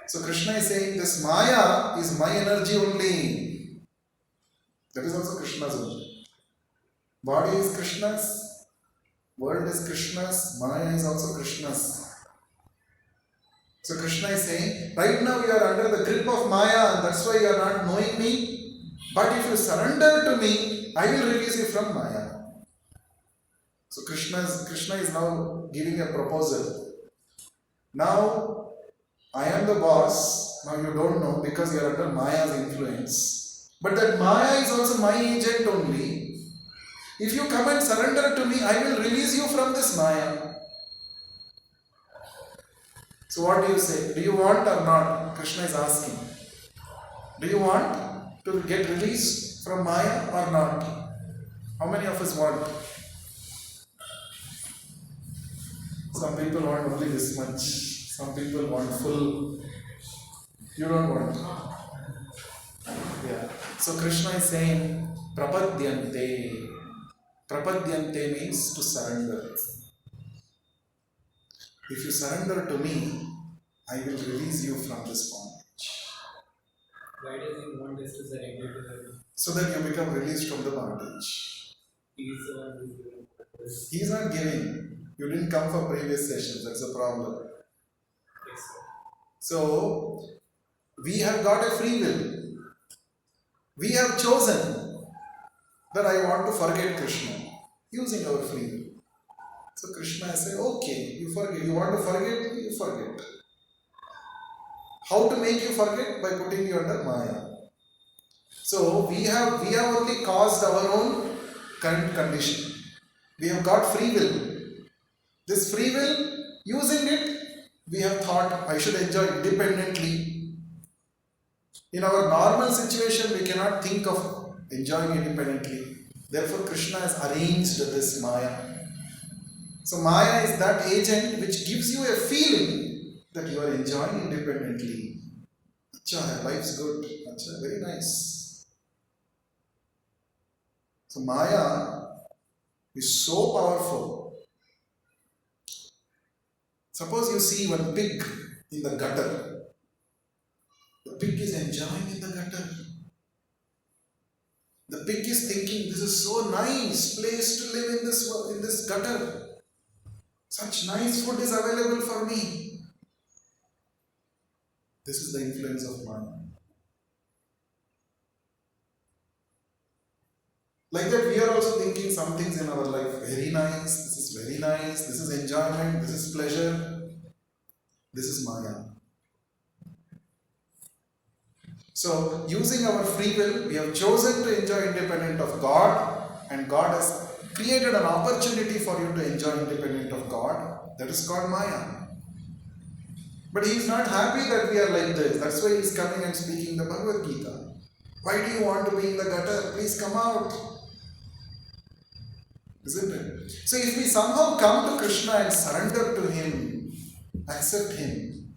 So Krishna is saying this maya is my energy only. That is also Krishna's word. Body is Krishna's, world is Krishna's, maya is also Krishna's. So Krishna is saying, right now you are under the grip of Maya and that's why you are not knowing me. But if you surrender to me, I will release you from Maya. So Krishna is now giving a proposal. Now I am the boss. Now you don't know because you are under Maya's influence. But that Maya is also my agent only. If you come and surrender to me, I will release you from this Maya. So what do you say? Do you want or not? Krishna is asking. Do you want to get released from Maya or not? How many of us want? Some people want only this much. Some people want full. You don't want. Yeah. So Krishna is saying, Prapadyante. Prapadyante means to surrender. If you surrender to me, I will release you from this bondage.
Why does he want us to surrender to him?
So that you become released from the bondage.
He is the one who is giving us.
He is not giving. You didn't come for previous sessions, that's the problem.
Yes, sir.
So, we have got a free will. We have chosen that I want to forget Krishna using our free will. So Krishna said, okay, you forget. You want to forget, you forget. How to make you forget? By putting you under Maya. So we have only caused our own current condition. We have got free will. This free will, using it, we have thought I should enjoy independently. In our normal situation, we cannot think of enjoying independently. Therefore, Krishna has arranged this Maya. So Maya is that agent which gives you a feeling that you are enjoying independently. Acha, life's good. Acha, very nice. So Maya is so powerful. Suppose you see one pig in the gutter. The pig is enjoying in the gutter. The pig is thinking, this is so nice place to live in this gutter. Such nice food is available for me. This is the influence of Maya. Like that, we are also thinking some things in our life. Very nice, this is very nice, this is enjoyment, this is pleasure. This is Maya. So, using our free will, we have chosen to enjoy independent of God, and God has created an opportunity for you to enjoy independent of God. That is called Maya. But He is not happy that we are like this. That's why He is coming and speaking the Bhagavad Gita. Why do you want to be in the gutter? Please come out. Isn't it? So if we somehow come to Krishna and surrender to Him, accept Him.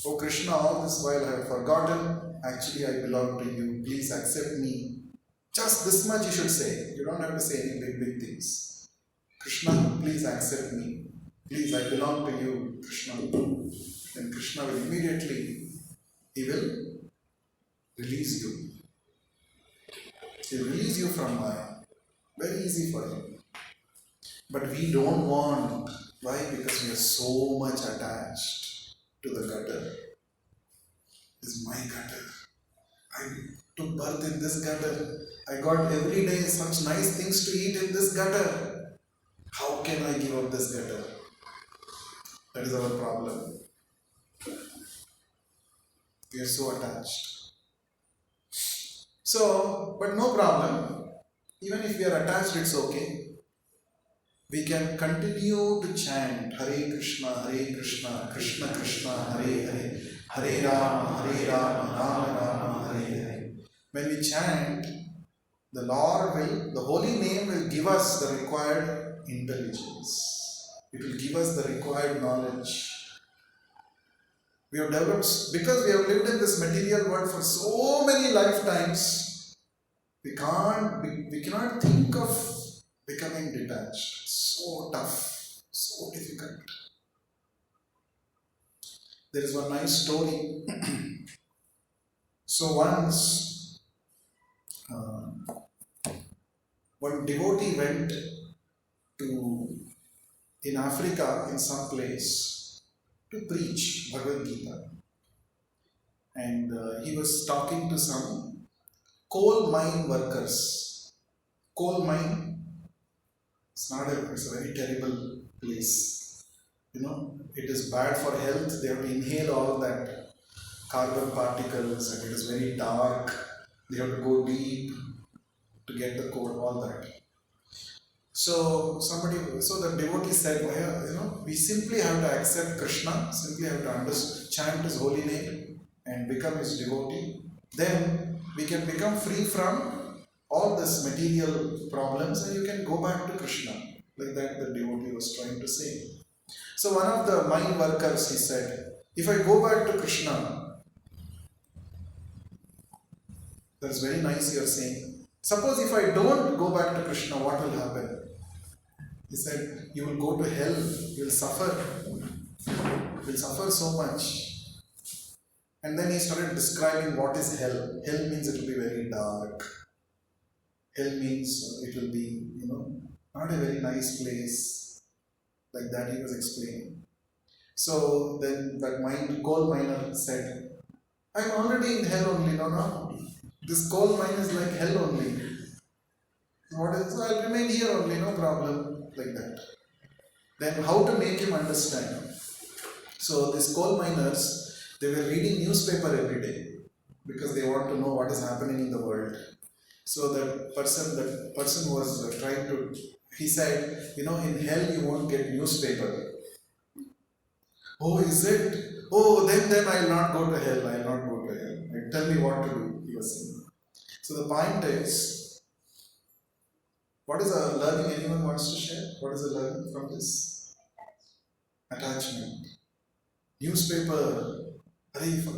Oh Krishna, all this while I have forgotten, actually I belong to you. Please accept me. Just this much you should say. You don't have to say any big things. Krishna, please accept me. Please, I belong to you, Krishna. Then Krishna will immediately, He will release you. He will release you from Maya. Very easy for Him. But we don't want. Why? Because we are so much attached to the gutter. This is my gutter. I took birth in this gutter. I got every day such nice things to eat in this gutter. How can I give up this gutter? That is our problem. We are so attached. So, but no problem. Even if we are attached, it's okay. We can continue to chant Hare Krishna, Krishna Krishna, Hare Hare, Hare Rama, Rama Rama, Hare Hare. When we chant, the Lord will, the holy name will give us the required intelligence. It will give us the required knowledge. We have developed, because we have lived in this material world for so many lifetimes, we cannot think of becoming detached. So tough, so difficult. There is one nice story. So once, one devotee went in Africa, in some place, to preach Bhagavad Gita. And he was talking to some coal mine workers. Coal mine, it's a very terrible place. It is bad for health. They have to inhale all that carbon particles, and it is very dark. They have to go deep to get the coal, all that. So the devotee said, well, we simply have to accept Krishna, simply have to chant his holy name and become his devotee. Then we can become free from all this material problems and you can go back to Krishna. Like that the devotee was trying to say. So one of the mine workers, he said, if I go back to Krishna, that's very nice you are saying. Suppose if I don't go back to Krishna, what will happen? He said, you will go to hell, you will suffer. You will suffer so much. And then he started describing what is hell. Hell means it will be very dark. Hell means it will be, not a very nice place. Like that he was explaining. So then that coal miner said, I'm already in hell only, no. This coal mine is like hell only. So I'll remain here only, no problem. Like that. Then how to make him understand? So these coal miners, they were reading newspaper every day because they want to know what is happening in the world. So that person was trying to, he said, in hell you won't get newspaper. Oh, is it? Oh, then I'll not go to hell. I'll not go to hell. Tell me what to do, he was saying. So the point is, what is a learning anyone wants to share? What is the learning from this? Attachment. Newspaper.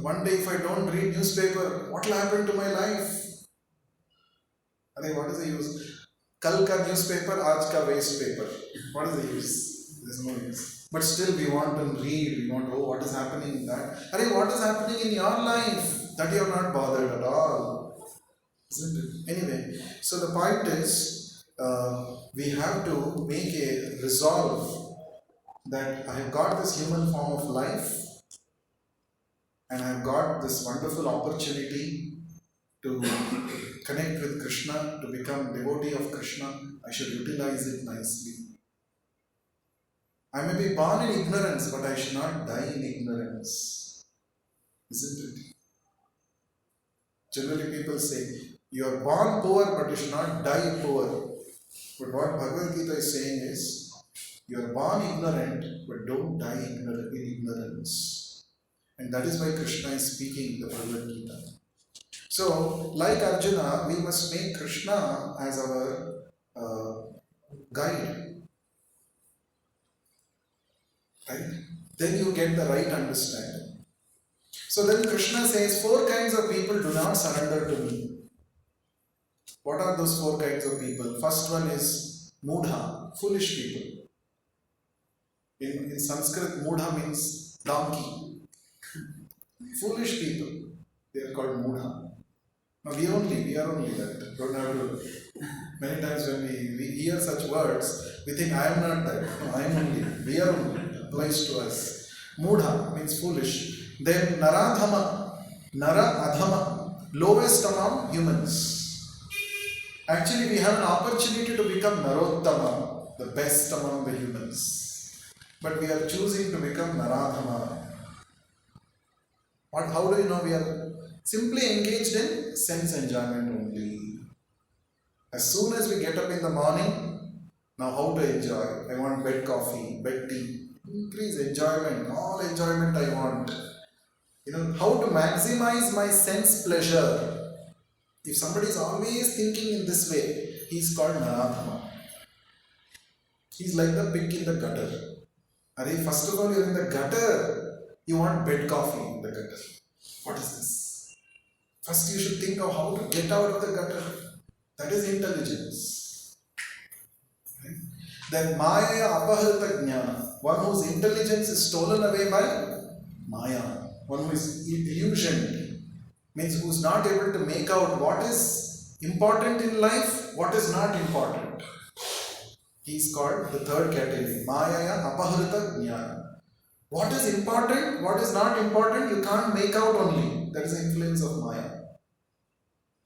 One day if I don't read newspaper, what will happen to my life? What is the use? Kal ka newspaper, aaj ka waste paper. What is the use? There is no use. But still we want to read, we want to know what is happening in that. What is happening in your life? That you are not bothered at all. Isn't it? Anyway, so the point is, we have to make a resolve that I have got this human form of life and I have got this wonderful opportunity to connect with Krishna, to become devotee of Krishna. I should utilize it nicely. I may be born in ignorance, but I should not die in ignorance. Isn't it? Generally people say, you are born poor, but you should not die poor. But what Bhagavad Gita is saying is, you are born ignorant, but don't die in ignorance. And that is why Krishna is speaking the Bhagavad Gita. So, like Arjuna, we must make Krishna as our guide. Right? Then you get the right understanding. So then Krishna says, 4 kinds of people do not surrender to me. What are those 4 kinds of people? First one is Mudha, foolish people. In Sanskrit, Mudha means donkey. Foolish people, they are called Mudha. Now we are only that. Don't have to. Many times when we hear such words, we think I am not that. No, I am only. We are only. Applies to us. Mudha means foolish. Then Naradhama, Nara Adhama, lowest among humans. Actually, we have an opportunity to become Narottama, the best among the humans. But we are choosing to become Naradhama. How do you know? We are simply engaged in sense enjoyment only. As soon as we get up in the morning, now how to enjoy? I want bed coffee, bed tea. Increase enjoyment, all enjoyment I want. How to maximize my sense pleasure. If somebody is always thinking in this way, he is called Naradhama. He is like the pig in the gutter. First of all, you are in the gutter, you want bed coffee in the gutter. What is this? First you should think of how to get out of the gutter. That is intelligence. Right? Then Maya Apaharita Jnana, one whose intelligence is stolen away by Maya, one who is illusioned. Means who is not able to make out what is important in life, what is not important. He is called the 3rd category, Maya Apaharita Jnana. What is important, what is not important, you can't make out only. That is the influence of Maya.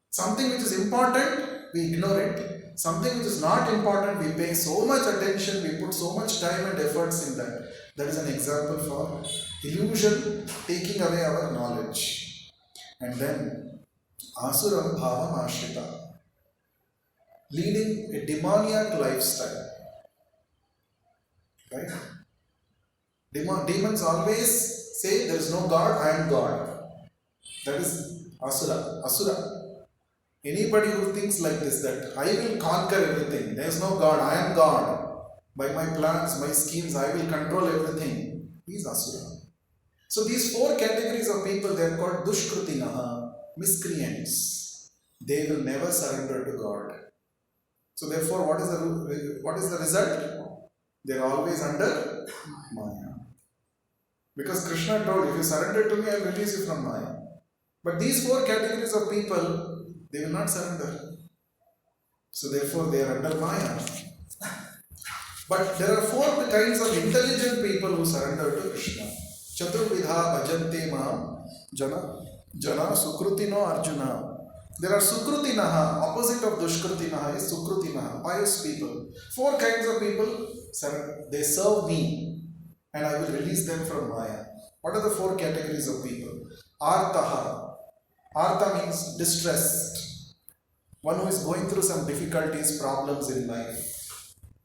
Something which is important, we ignore it. Something which is not important, we pay so much attention, we put so much time and efforts in that. That is an example for illusion taking away our knowledge. And then, Asuram Bhavam Ashrita, leading a demoniac lifestyle. Right? Demons always say there is no God, I am God. That is Asura. Asura. Anybody who thinks like this, that I will conquer everything, there is no God, I am God. By my plans, my schemes, I will control everything. He is Asura. So these four categories of people, they are called Dushkrutinaha, miscreants. They will never surrender to God. So therefore, what is the result? They are always under Maya. Because Krishna told, if you surrender to me, I will release you from Maya. But these four categories of people, they will not surrender. So therefore, they are under Maya. But there are four kinds of intelligent people who surrender to Krishna. Chaturvidha bhajante mam jana sukrutino arjuna. There are sukrutinaha, opposite of dushkrutinaha is sukrutinaha, pious people. Four kinds of people, they serve me and I will release them from Maya. What are the four categories of people? Artaha. Artha means distressed. One who is going through some difficulties, problems in life.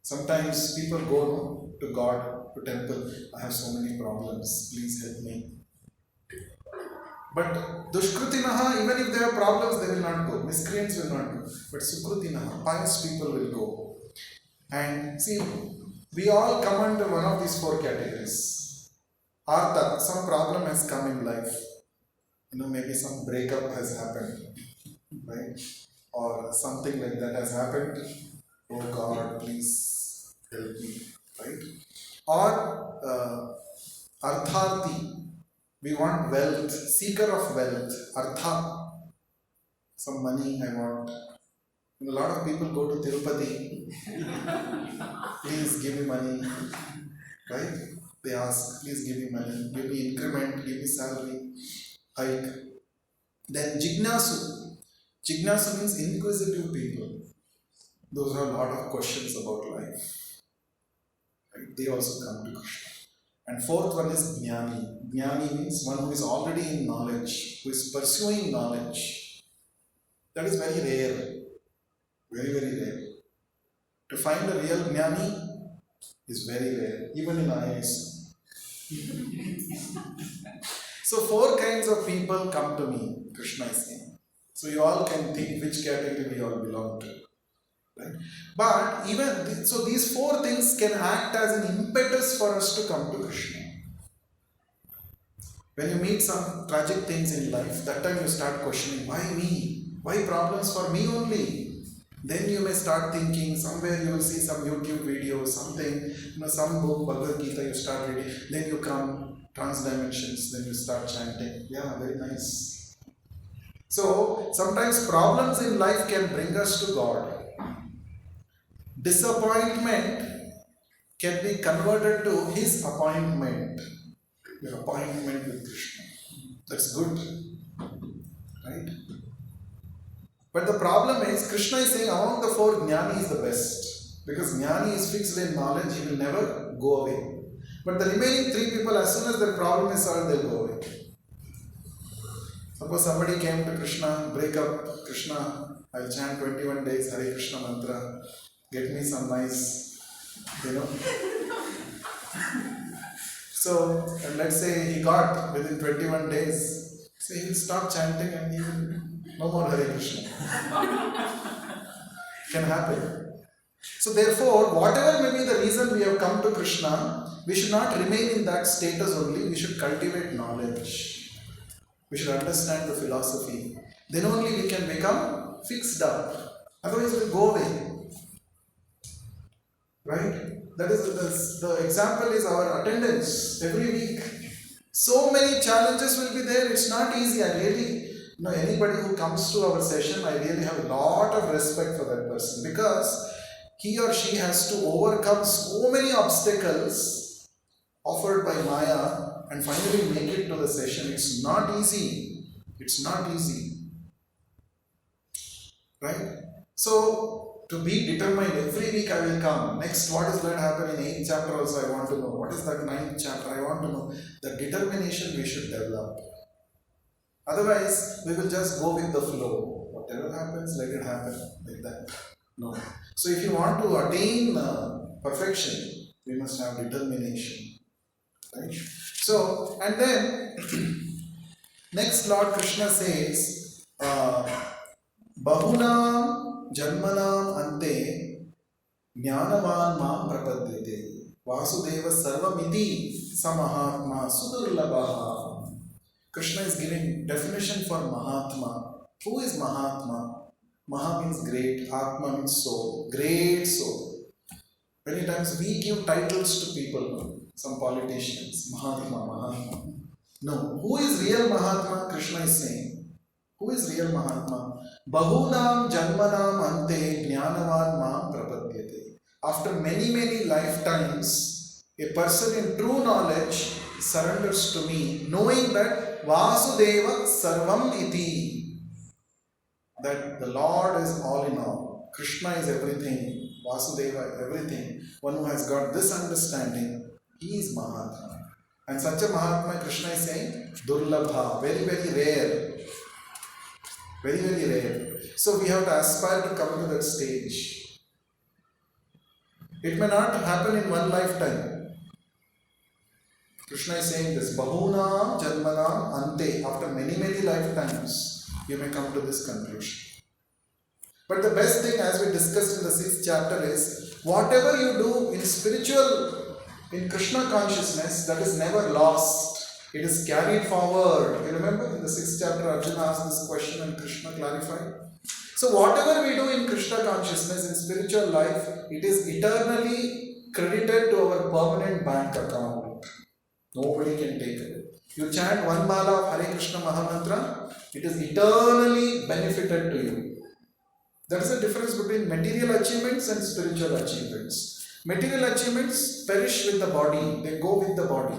Sometimes people go to God, to temple, I have so many problems, please help me. But Dushkrutinaha, even if they have problems, they will not go. Miscreants will not go. But Sukrutinaha, pious people will go. And see, we all come under one of these four categories. Artha, some problem has come in life. Maybe some breakup has happened, right? Or something like that has happened. Oh God, please help me, right? Or Artharthi, we want wealth, seeker of wealth, Artha, some money I want. A lot of people go to Tirupati, please give me money, right? They ask, please give me money, give me increment, give me salary, hike. Then Jignasu. Jignasu means inquisitive people. Those who have a lot of questions about life. Right? They also come to Krishna. And fourth one is Jnani. Jnani means one who is already in knowledge, who is pursuing knowledge. That is very rare. Very, very rare. To find a real Jnani is very rare, even in IISc. So four kinds of people come to me, Krishna is saying. So you all can think which category we all belong to. Right? But even, so these four things can act as an impetus for us to come to Krishna. When you meet some tragic things in life, that time you start questioning, why me? Why problems for me only? Then you may start thinking, somewhere you will see some YouTube video, something, some book, Bhagavad Gita, you start reading, then you come, Transdimensions, then you start chanting. Yeah, very nice. So, sometimes problems in life can bring us to God. Disappointment can be converted to His appointment. Your appointment with Krishna. That's good. Right? But the problem is, Krishna is saying among the four, Jnani is the best. Because Jnani is fixed in knowledge, he will never go away. But the remaining three people, as soon as their problem is solved, they'll go away. Suppose somebody came to Krishna, break up, Krishna, I'll chant 21 days Hare Krishna mantra, get me some nice, So, and let's say he got within 21 days, so he will stop chanting and he will, no more Hare Krishna. Can happen. So therefore, whatever may be the reason we have come to Krishna, we should not remain in that status only, we should cultivate knowledge. We should understand the philosophy. Then only we can become fixed up. Otherwise it will go away. Right? That is the example is our attendance every week. So many challenges will be there, it's not easy. I really, anybody who comes to our session, I really have a lot of respect for that person because he or she has to overcome so many obstacles offered by Maya and finally make it to the session. It's not easy. It's not easy. Right? So, to be determined, every week I will come. Next, what is going to happen in 8th chapter also I want to know. What is that 9th chapter? I want to know. The determination we should develop. Otherwise, we will just go with the flow. Whatever happens, let it happen. Like that. No. So, if you want to attain perfection, we must have determination. Right? So, and then, next Lord Krishna says, Bahunam Janmanam Ante Jnanavan Mam Prapadyate Vasudeva Sarvamiti Samahatma Sudurlabha. Krishna is giving definition for Mahatma. Who is Mahatma? Maha means great, Atma means soul, great soul. Many times we give titles to people, some politicians, Mahatma, Mahatma. No, who is real Mahatma? Krishna is saying. Who is real Mahatma? Bahunam Janmanam Ante Jnanavan Mam Prapadyate. After many lifetimes, a person in true knowledge surrenders to me, knowing that Vasudeva Sarvam Iti. That the Lord is all in all. Krishna is everything. Vasudeva everything. One who has got this understanding, he is Mahatma. And such a Mahatma, Krishna is saying, Durlabha, very rare. Very rare. So we have to aspire to come to that stage. It may not happen in one lifetime. Krishna is saying this, Bahunam Janmanam Ante. After many lifetimes, you may come to this conclusion. But the best thing, as we discussed in the 6th chapter, is whatever you do in spiritual, in Krishna consciousness, that is never lost. It is carried forward. You remember in the 6th chapter, Arjuna asked this question and Krishna clarified. So whatever we do in Krishna consciousness, in spiritual life, it is eternally credited to our permanent bank account. Nobody can take it. You chant one mala of Hare Krishna Mahamantra, it is eternally benefited to you. That is the difference between material achievements and spiritual achievements. Material achievements perish with the body, they go with the body.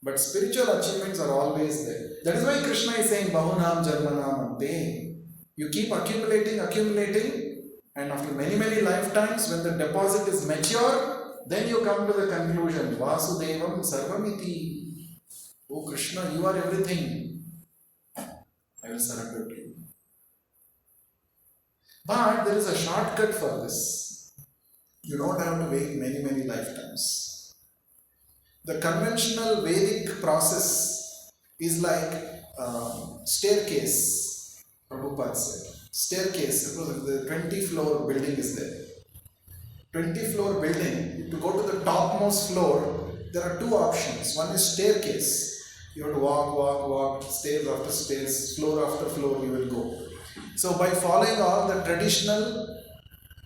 But spiritual achievements are always there. That is why Krishna is saying, Bahunam Janmanam Ante. You keep accumulating, and after many lifetimes, when the deposit is mature, then you come to the conclusion, Vasudevam Sarvamiti. Oh Krishna, you are everything. I will surrender to you. But there is a shortcut for this. You don't have to wait many lifetimes. The conventional Vedic process is like staircase, Prabhupada said. Staircase, suppose the 20-floor building is there. 20-floor building, to go to the topmost floor, there are two options. One is staircase. You have to walk, stairs after stairs, floor after floor you will go. So by following all the traditional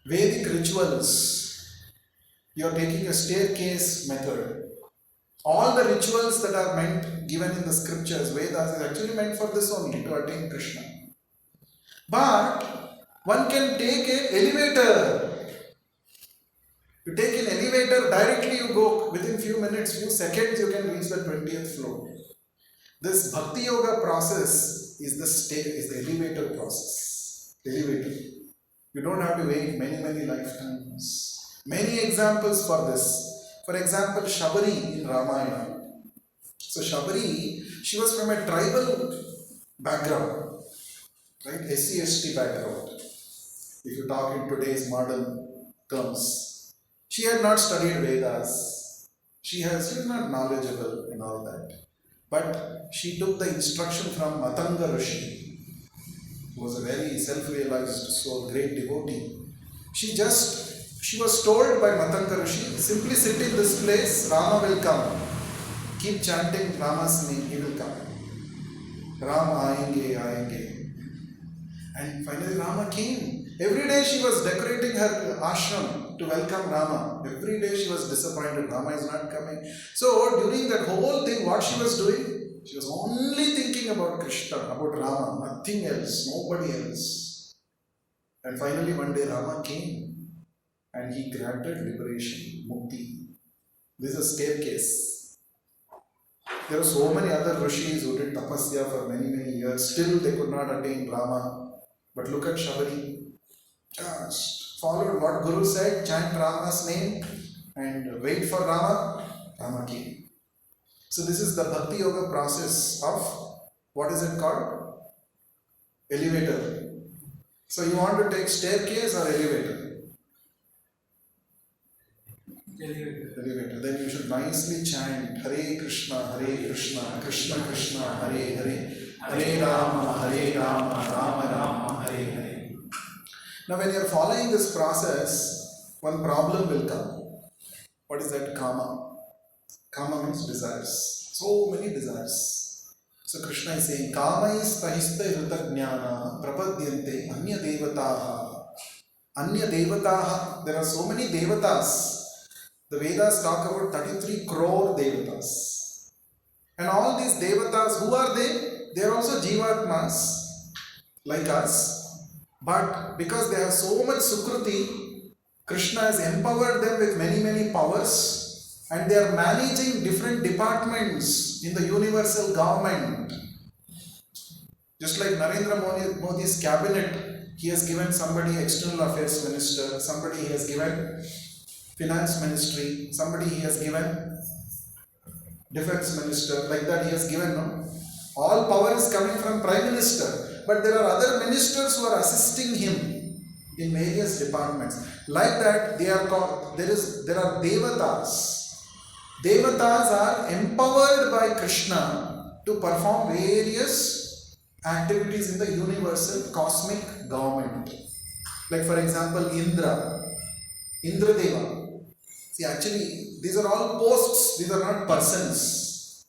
Vedic rituals, you are taking a staircase method. All the rituals that are given in the scriptures, Vedas, is actually meant for this only, to attain Krishna. But one can take an elevator. You take an elevator, directly you go, within few minutes, few seconds you can reach the 20th floor. This Bhakti Yoga process is the elevator process. Elevator. You don't have to wait many lifetimes. Many examples for this. For example, Shabari in Ramayana. So Shabari, she was from a tribal background, right? IISc background. If you talk in today's modern terms. She had not studied Vedas. She was not knowledgeable in all that. But she took the instruction from Matanga Rishi, who was a very self-realized soul, great devotee. She was told by Matanga Rishi, simply sit in this place, Rama will come. Keep chanting Rama's name, he will come. Rama aayenge. And finally Rama came. Every day she was decorating her ashram to welcome Rama. Every day she was disappointed, Rama is not coming. So during that whole thing, what she was doing? She was only thinking about Krishna, about Rama, nothing else, nobody else. And finally one day Rama came and he granted liberation, mukti. This is a staircase. There are so many other rishis who did tapasya for many years. Still they could not attain Rama. But look at Shabari. Just followed what Guru said, chant Rama's name and wait for Rama. Rama came. So this is the Bhakti Yoga process of, what is it called? Elevator. So you want to take staircase or elevator? Elevator. Then you should nicely chant Hare Krishna, Krishna Krishna, Hare Hare, Hare Rama, Rama Rama, Hare Hare. Now when you are following this process, one problem will come. What is that? Kama. Kama means desires. So many desires. So Krishna is saying, Kamais tahista hrita jnana prapadyante anya devataha. Anya devataha. There are so many devatas. The Vedas talk about 33 crore devatas. And all these devatas, who are they? They are also jivatmas, like us. But because they have so much sukruti, Krishna has empowered them with many powers, and they are managing different departments in the universal government. Just like Narendra Modi's cabinet, he has given somebody external affairs minister, somebody he has given finance ministry, somebody he has given defense minister, like that he has given, no? All power is coming from prime minister, but there are other ministers who are assisting him in various departments. Like that, they are called, there are devatas. Devatas are empowered by Krishna to perform various activities in the universal cosmic government. Like for example, Indra Deva. See, actually, these are all posts, these are not persons.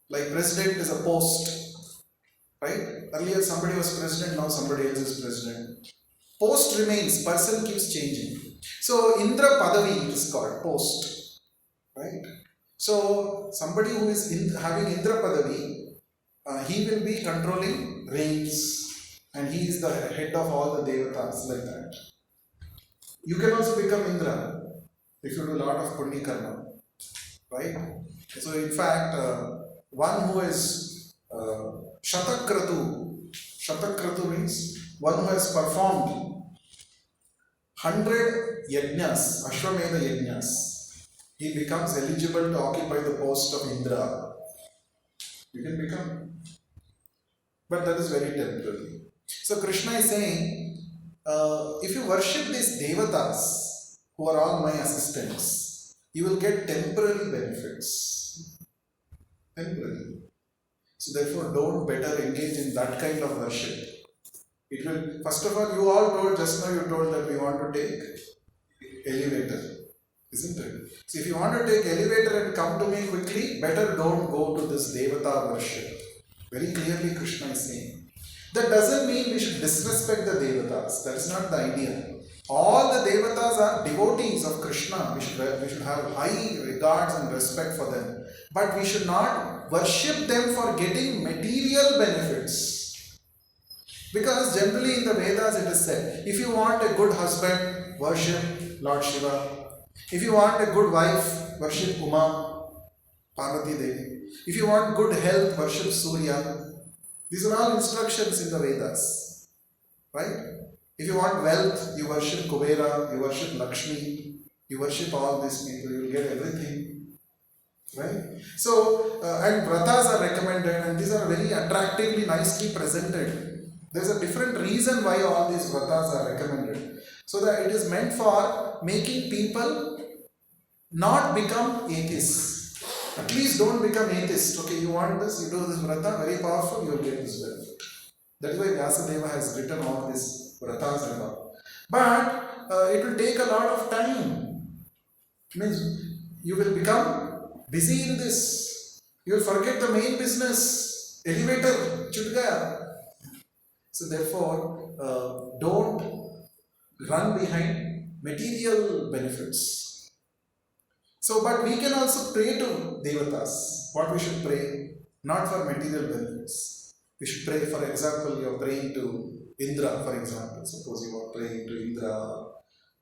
Like president is a post, right? Earlier somebody was president, now somebody else is president. Post remains, person keeps changing. So, Indra Padavi is called post, right? So, somebody who is having Indra Padavi, he will be controlling rains, and he is the head of all the devatas, like that. You can also become Indra if you do a lot of punya karma, right? So in fact, one who is Shatakratu means one who has performed 100 yajnas, Ashwamedha yajnas, he becomes eligible to occupy the post of Indra. You can become, but that is very temporary. So Krishna is saying, if you worship these devatas, who are all my assistants, you will get temporary benefits. Temporary. So therefore, don't better engage in that kind of worship. It will, first of all, you all told, just now you told that we want to take elevator, isn't it? So if you want to take elevator and come to me quickly, better don't go to this devata worship. Very clearly Krishna is saying. That doesn't mean we should disrespect the devatas. That is not the idea. All the devatas are devotees of Krishna. We should have high regards and respect for them. But we should not worship them for getting material benefits. Because generally in the Vedas it is said, if you want a good husband, worship Lord Shiva. If you want a good wife, worship Uma, Parvati Devi. If you want good health, worship Surya. These are all instructions in the Vedas. Right? If you want wealth, you worship Kubera, you worship Lakshmi, you worship all these people, you will get everything. Right? So, and vratas are recommended, and these are very attractively, nicely presented. There is a different reason why all these vratas are recommended. So that it is meant for making people not become atheists. At least don't become atheists. Okay, you want this, you do this vrata, very powerful, you will get this benefit. That is why Vyasadeva has written all these vratas and all. But it will take a lot of time. Means you will become busy in this. You will forget the main business. Elevator, chut gaya. So therefore, don't run behind material benefits. So, but we can also pray to devatas. What we should pray? Not for material benefits. We should pray, for example, you are praying to Indra, for example. Suppose you are praying to Indra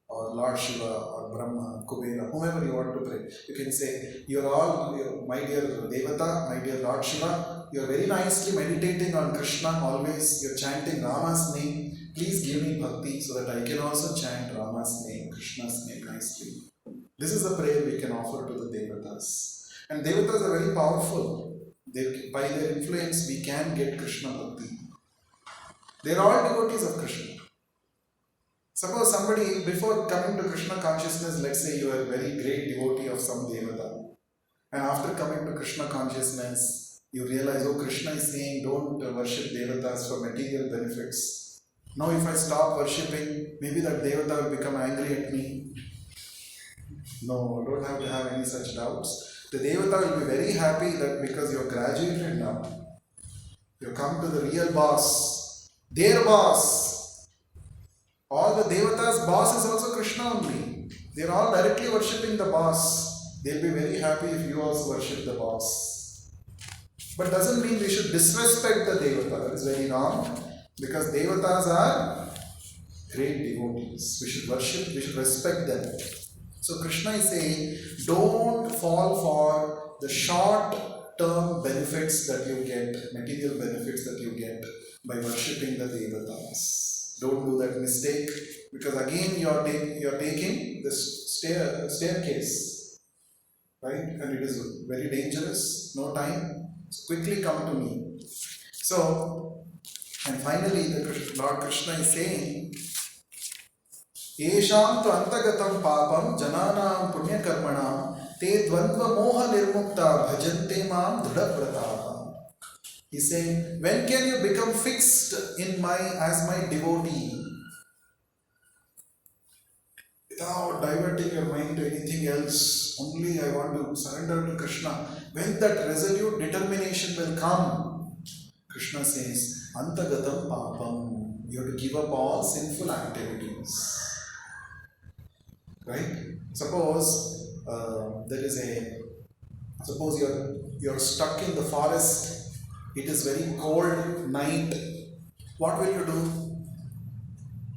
or Lord Shiva or Brahma, Kubera, whomever you want to pray. You can say, my dear Devata, my dear Lord Shiva, you're very nicely meditating on Krishna, always you're chanting Rama's name. Please give me bhakti so that I can also chant Rama's name, Krishna's name nicely. This is the prayer we can offer to the Devatas. And Devatas are very powerful. By their influence, we can get Krishna bhakti. They are all devotees of Krishna. Suppose somebody, before coming to Krishna consciousness, let's say you are a very great devotee of some Devata, and after coming to Krishna consciousness, you realize, oh, Krishna is saying don't worship Devatas for material benefits. Now if I stop worshipping, maybe that Devata will become angry at me. No, don't have to have any such doubts. The Devata will be very happy that because you are graduated now, you come to the real boss, their boss. All the Devatas' boss is also Krishna only. They are all directly worshipping the boss. They'll be very happy if you also worship the boss. But doesn't mean we should disrespect the Devata. That is very wrong. Because Devatas are great devotees. We should worship, we should respect them. So Krishna is saying, don't fall for the short-term benefits that you get, material benefits that you get by worshipping the Devatas. Don't do that mistake, because again you are taking this staircase, right? And it is very dangerous. No time. So quickly come to me. So, and finally, the Lord Krishna is saying, Yesham tu antagatam papam jananam punyakarmanam te dvandva moha nirmukta bhajante mam dhrudavrataha. He's saying, when can you become fixed as my devotee? Without diverting your mind to anything else, only I want to surrender to Krishna. When that resolute determination will come, Krishna says, Antagatam papam. You have to give up all sinful activities. Right? Suppose suppose you're stuck in the forest. It is very cold night. What will you do?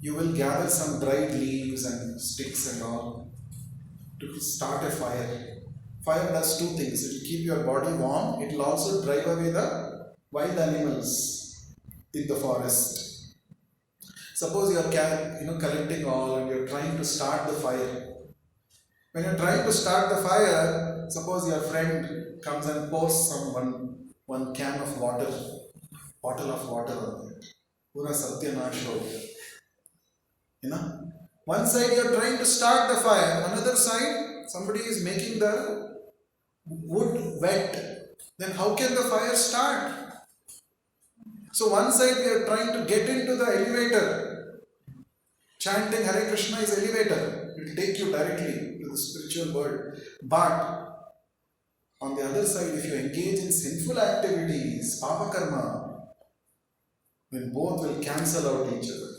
You will gather some dried leaves and sticks and all to start a fire. Fire does two things. It will keep your body warm. It will also drive away the wild animals in the forest. Suppose you are collecting all and you are trying to start the fire. When you are trying to start the fire, suppose your friend comes and pours one can of water, bottle of water on it. Pura satyanash ho gaya. One side you are trying to start the fire, another side somebody is making the wood wet. Then how can the fire start? So one side we are trying to get into the elevator. Chanting Hare Krishna is elevator. It will take you directly to the spiritual world. But on the other side, if you engage in sinful activities, papa karma, then both will cancel out each other.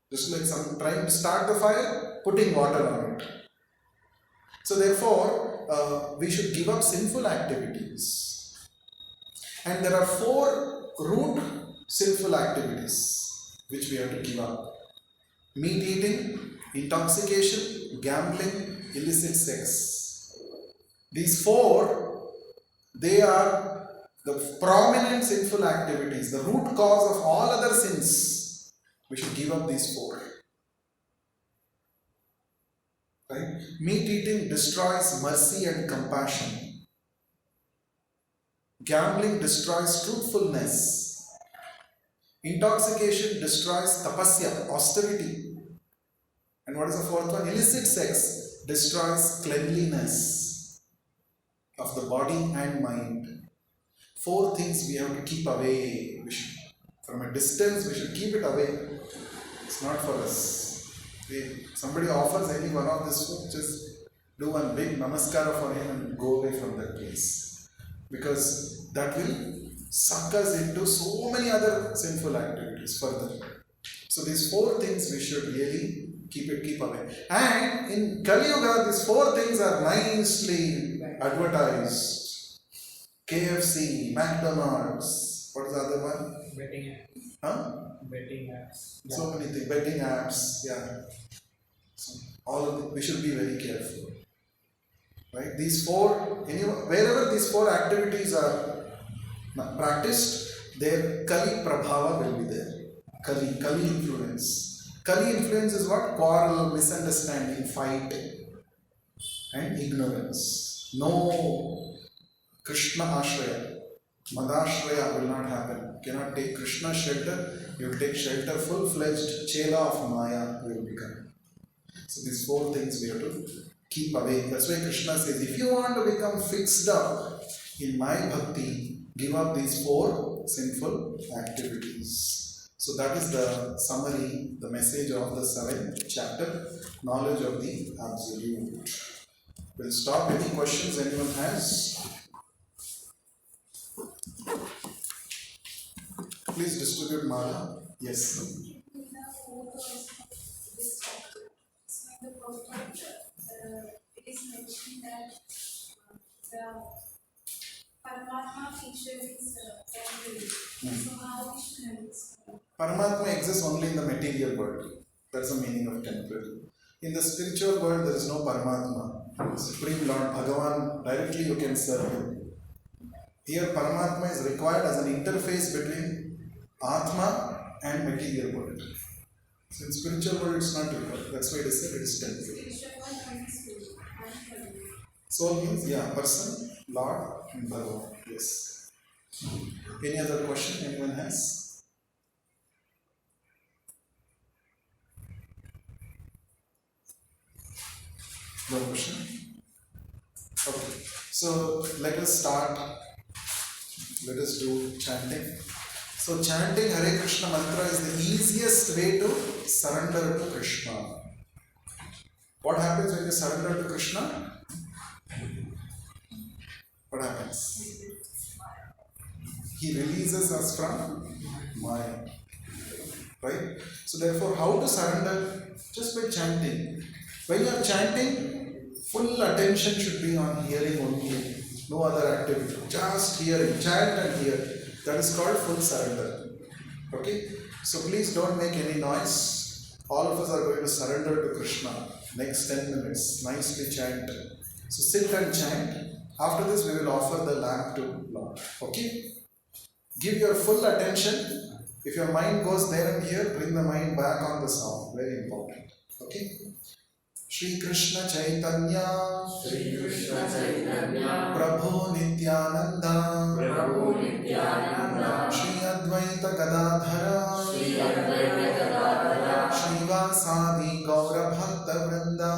Just like some trying to start the fire, putting water on it. So therefore, we should give up sinful activities. And there are 4 root sinful activities which we have to give up. Meat eating, intoxication, gambling, illicit sex. These 4, they are the prominent sinful activities, the root cause of all other sins. We should give up these 4. Right? Meat eating destroys mercy and compassion. Gambling destroys truthfulness. Intoxication destroys tapasya, austerity. And what is the 4th one? Illicit sex destroys cleanliness of the body and mind. 4 things we have to keep away. From a distance, we should keep it away. It's not for us. If somebody offers any one of these 4, just do one big namaskara for him and go away from that place. Because that will suck us into so many other sinful activities further. So these 4 things we should really keep away. And in Kali Yuga, these 4 things are nicely advertised. KFC, McDonald's, what is the other one?
Betting apps.
Huh?
Betting apps.
So many things, betting apps, yeah. So we should be very careful. Right? These four, wherever these four activities are practiced, their Kali Prabhava will be there. Kali influence. Kali influence is what? Quarrel, misunderstanding, fight, and ignorance. No Krishna Ashraya, Madashraya will not happen. You cannot take Krishna shelter, you will take shelter, full-fledged Chela of Maya will become. So these four things we have to keep away. That's why Krishna says, if you want to become fixed up in my bhakti, give up these four sinful activities. So that is the summary, the message of the 7th chapter, knowledge of the Absolute. We'll stop. Any questions anyone has? Please distribute Mala. Yes.
In the fourth of this chapter, so in the first one, it is mentioned that the Paramatma feature is temporary. So how we should understand?
Paramatma exists only in the material world. That's the meaning of temporary. In the spiritual world, there is no Paramatma. Supreme Lord Bhagavan, directly you can serve him. Here, Paramatma is required as an interface between Atma and material world. So in spiritual world, it's not required. That's why it is said it is temporary.
Spiritual one and soul and body.
Soul means, person, Lord, and Bhagavan. Yes. Any other question anyone has? No question? Okay. So let us start. Let us do chanting. So chanting Hare Krishna mantra is the easiest way to surrender to Krishna. What happens when you surrender to Krishna? What happens? He releases us from Maya. Right? So therefore, how to surrender? Just by chanting. When you are chanting, full attention should be on hearing only. No other activity. Just hearing. Chant and hear. That is called full surrender. Okay? So please don't make any noise. All of us are going to surrender to Krishna. Next 10 minutes. Nicely chant. So sit and chant. After this, we will offer the lamp to Lord. Okay? Give your full attention. If your mind goes there and here, bring the mind back on the sound. Very important. Okay? Shri Krishna Chaitanya, Prabhu Nityananda, Shri Advaita Gadadhara, Shri Vasadi Gaura Bhakta Vrinda.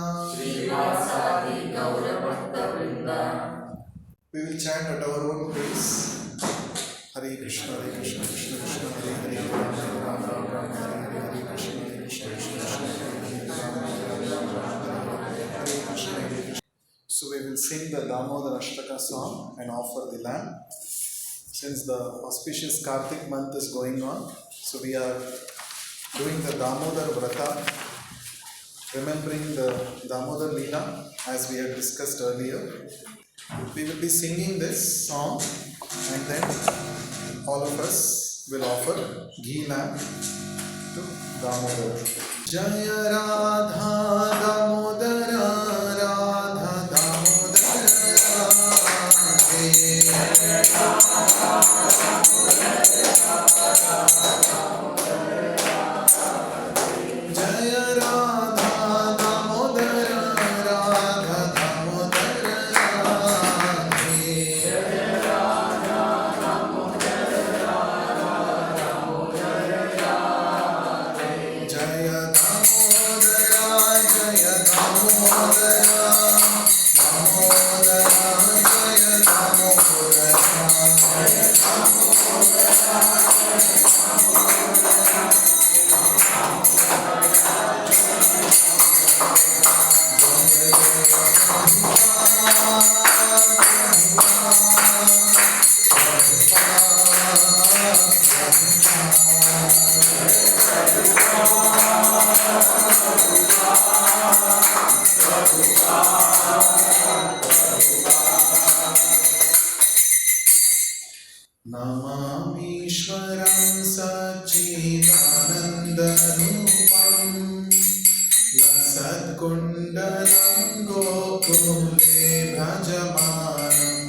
We will chant at our own pace. Hare Krishna, Krishna Krishna, Hare Hare, Ram Ram, Hare Krishna, Krishna Krishna, So we will sing the Damodar Ashtaka song and offer the lamp. Since the auspicious Kartik month is going on, so we are doing the Damodar Vrata, remembering the Damodar Leela as we had discussed earlier. We will be singing this song and then all of us will offer ghee lamp to Damodar. Jaya Radha Damodara Radha Damodara Jaya Radha Damodara Radha Damodara Jaya मूले भजमानम्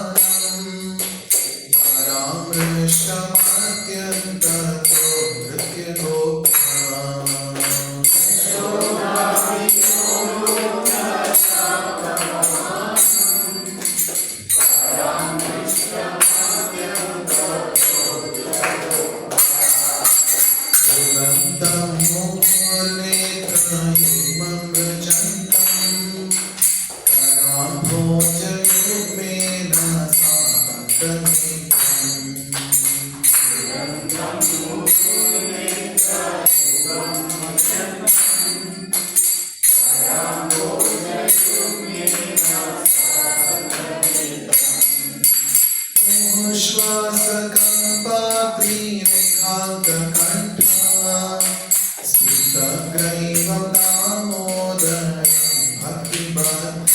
यशोदाभिलोखालाद्भवमानम् परामृष्टमत्यन्ततो नृत्यगोप्ता तं मोहनेत्रयुग्मं रचन्तम् कराम्भोजयुग्मेन श्वासकम्पात्रिरेखाङ्ककण्ठा स्फुटग्रैवं दामोदरं भक्तिबद्धम्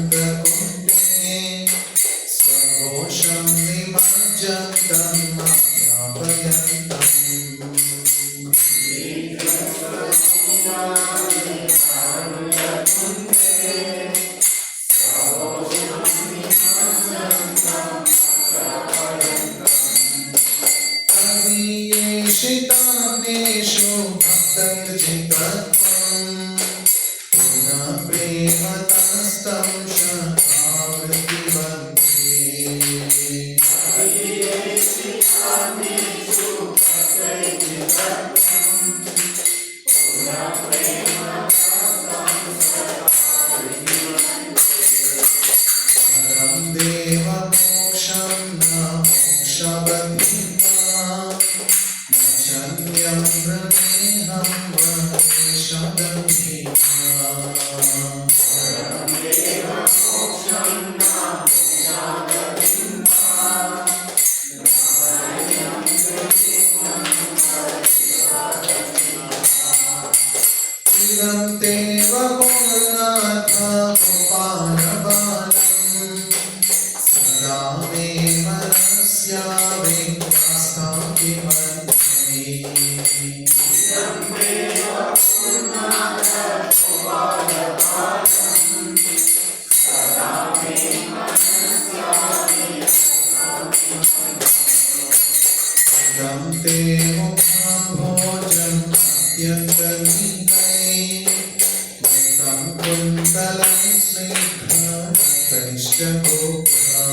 ीदृक्स्वलीलाभिरानन्दकुण्डे स्वघोषं निमज्जन्तं ज्ञापयन्तम् कवीयेषिताग्नेषु भक्तैर्जितत्वम् पुनः प्रेमतस्तं शतावृत्तिबन्धे परं देवमोक्षं न मोक्षबन्धिना न चन्यं वृणेऽहं इदं देव पूर्णाथ गोपालबालम् सदा मे मनस्यावेवास्तापि मन्ये इदं ते मुखं भोजम् अत्यन्तनीकै कृतं कुन्तलं स्निग्धकनिष्ठगोप्ता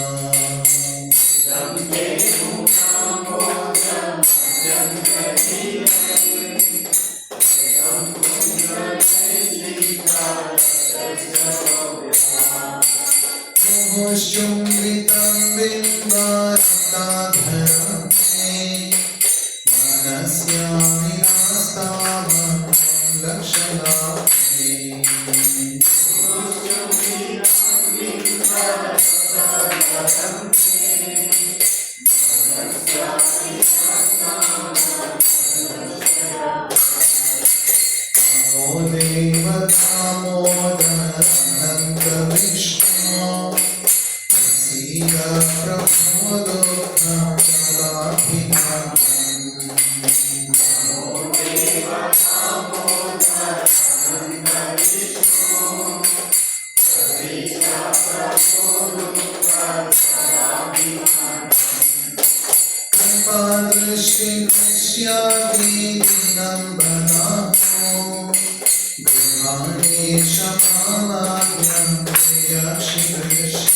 मुहुश्चुम्बितं बिम्बारक्ताधरं मे मनस्यामि नास्तामहं लक्षणामि नमो देव दामोदरनन्दविष्णो प्रसीद प्रभो कृपादृष्टिदृश्यादीनं बदामो गृहाणेश मामाज्ञं प्रियक्षिकृष्ण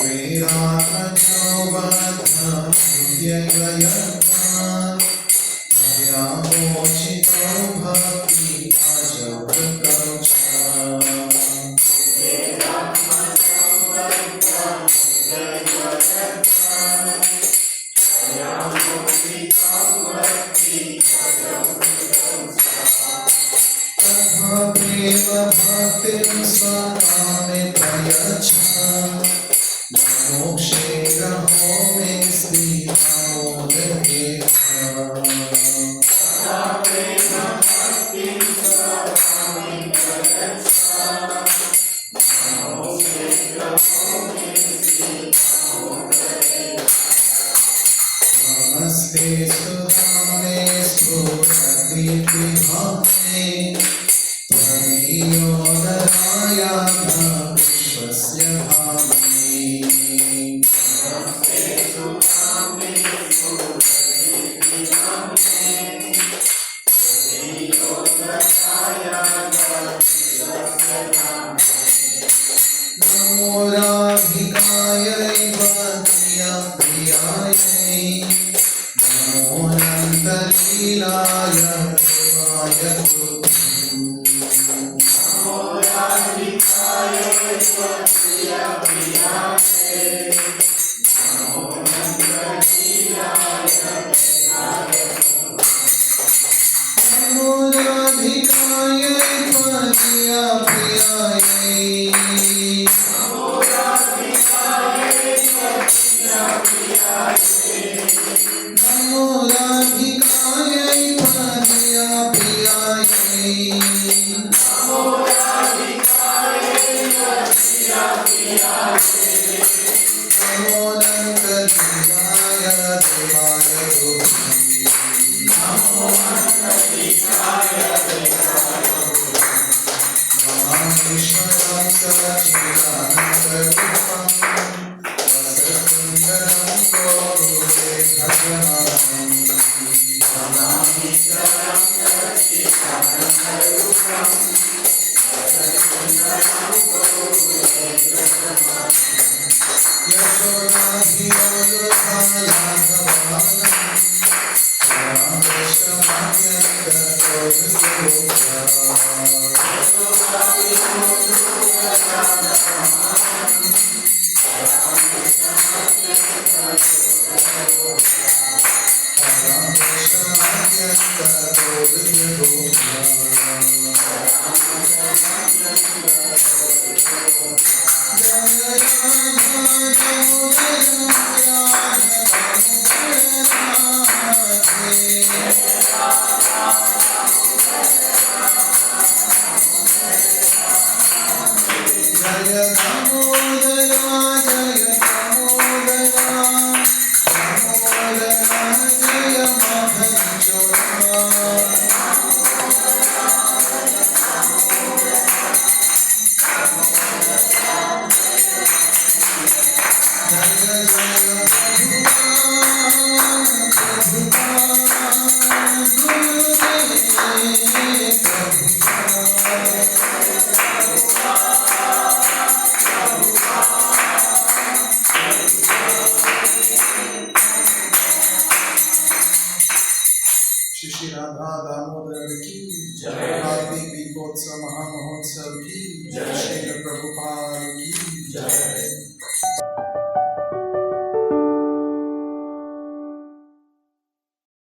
वेदात्मजो बद्धमुद्यैव यद्वान् भयामोचितो भक्तिं स्वकामे प्रयच्छ मोक्षे रहो मे श्रीमोदके नमस्ते सुधामे स्फुरतीति भामे त्वदीयोदराय विश्वस्य भामे नमो राधिकायै प्रियायै नमो अनन्तलीलाय देवाय नमो राधिकायै प्रियायै नमो राधिकायै प्रियायै नमो अनन्तलीलाय देवाय ईश्वरं सच्चिदानन्दरूपं वसुसुन्दरं गोकुले श्री राधा दामोदर की जय। कार्तिक दीपोत्सव महामहोत्सव की जय। श्री प्रभुपाद की जय।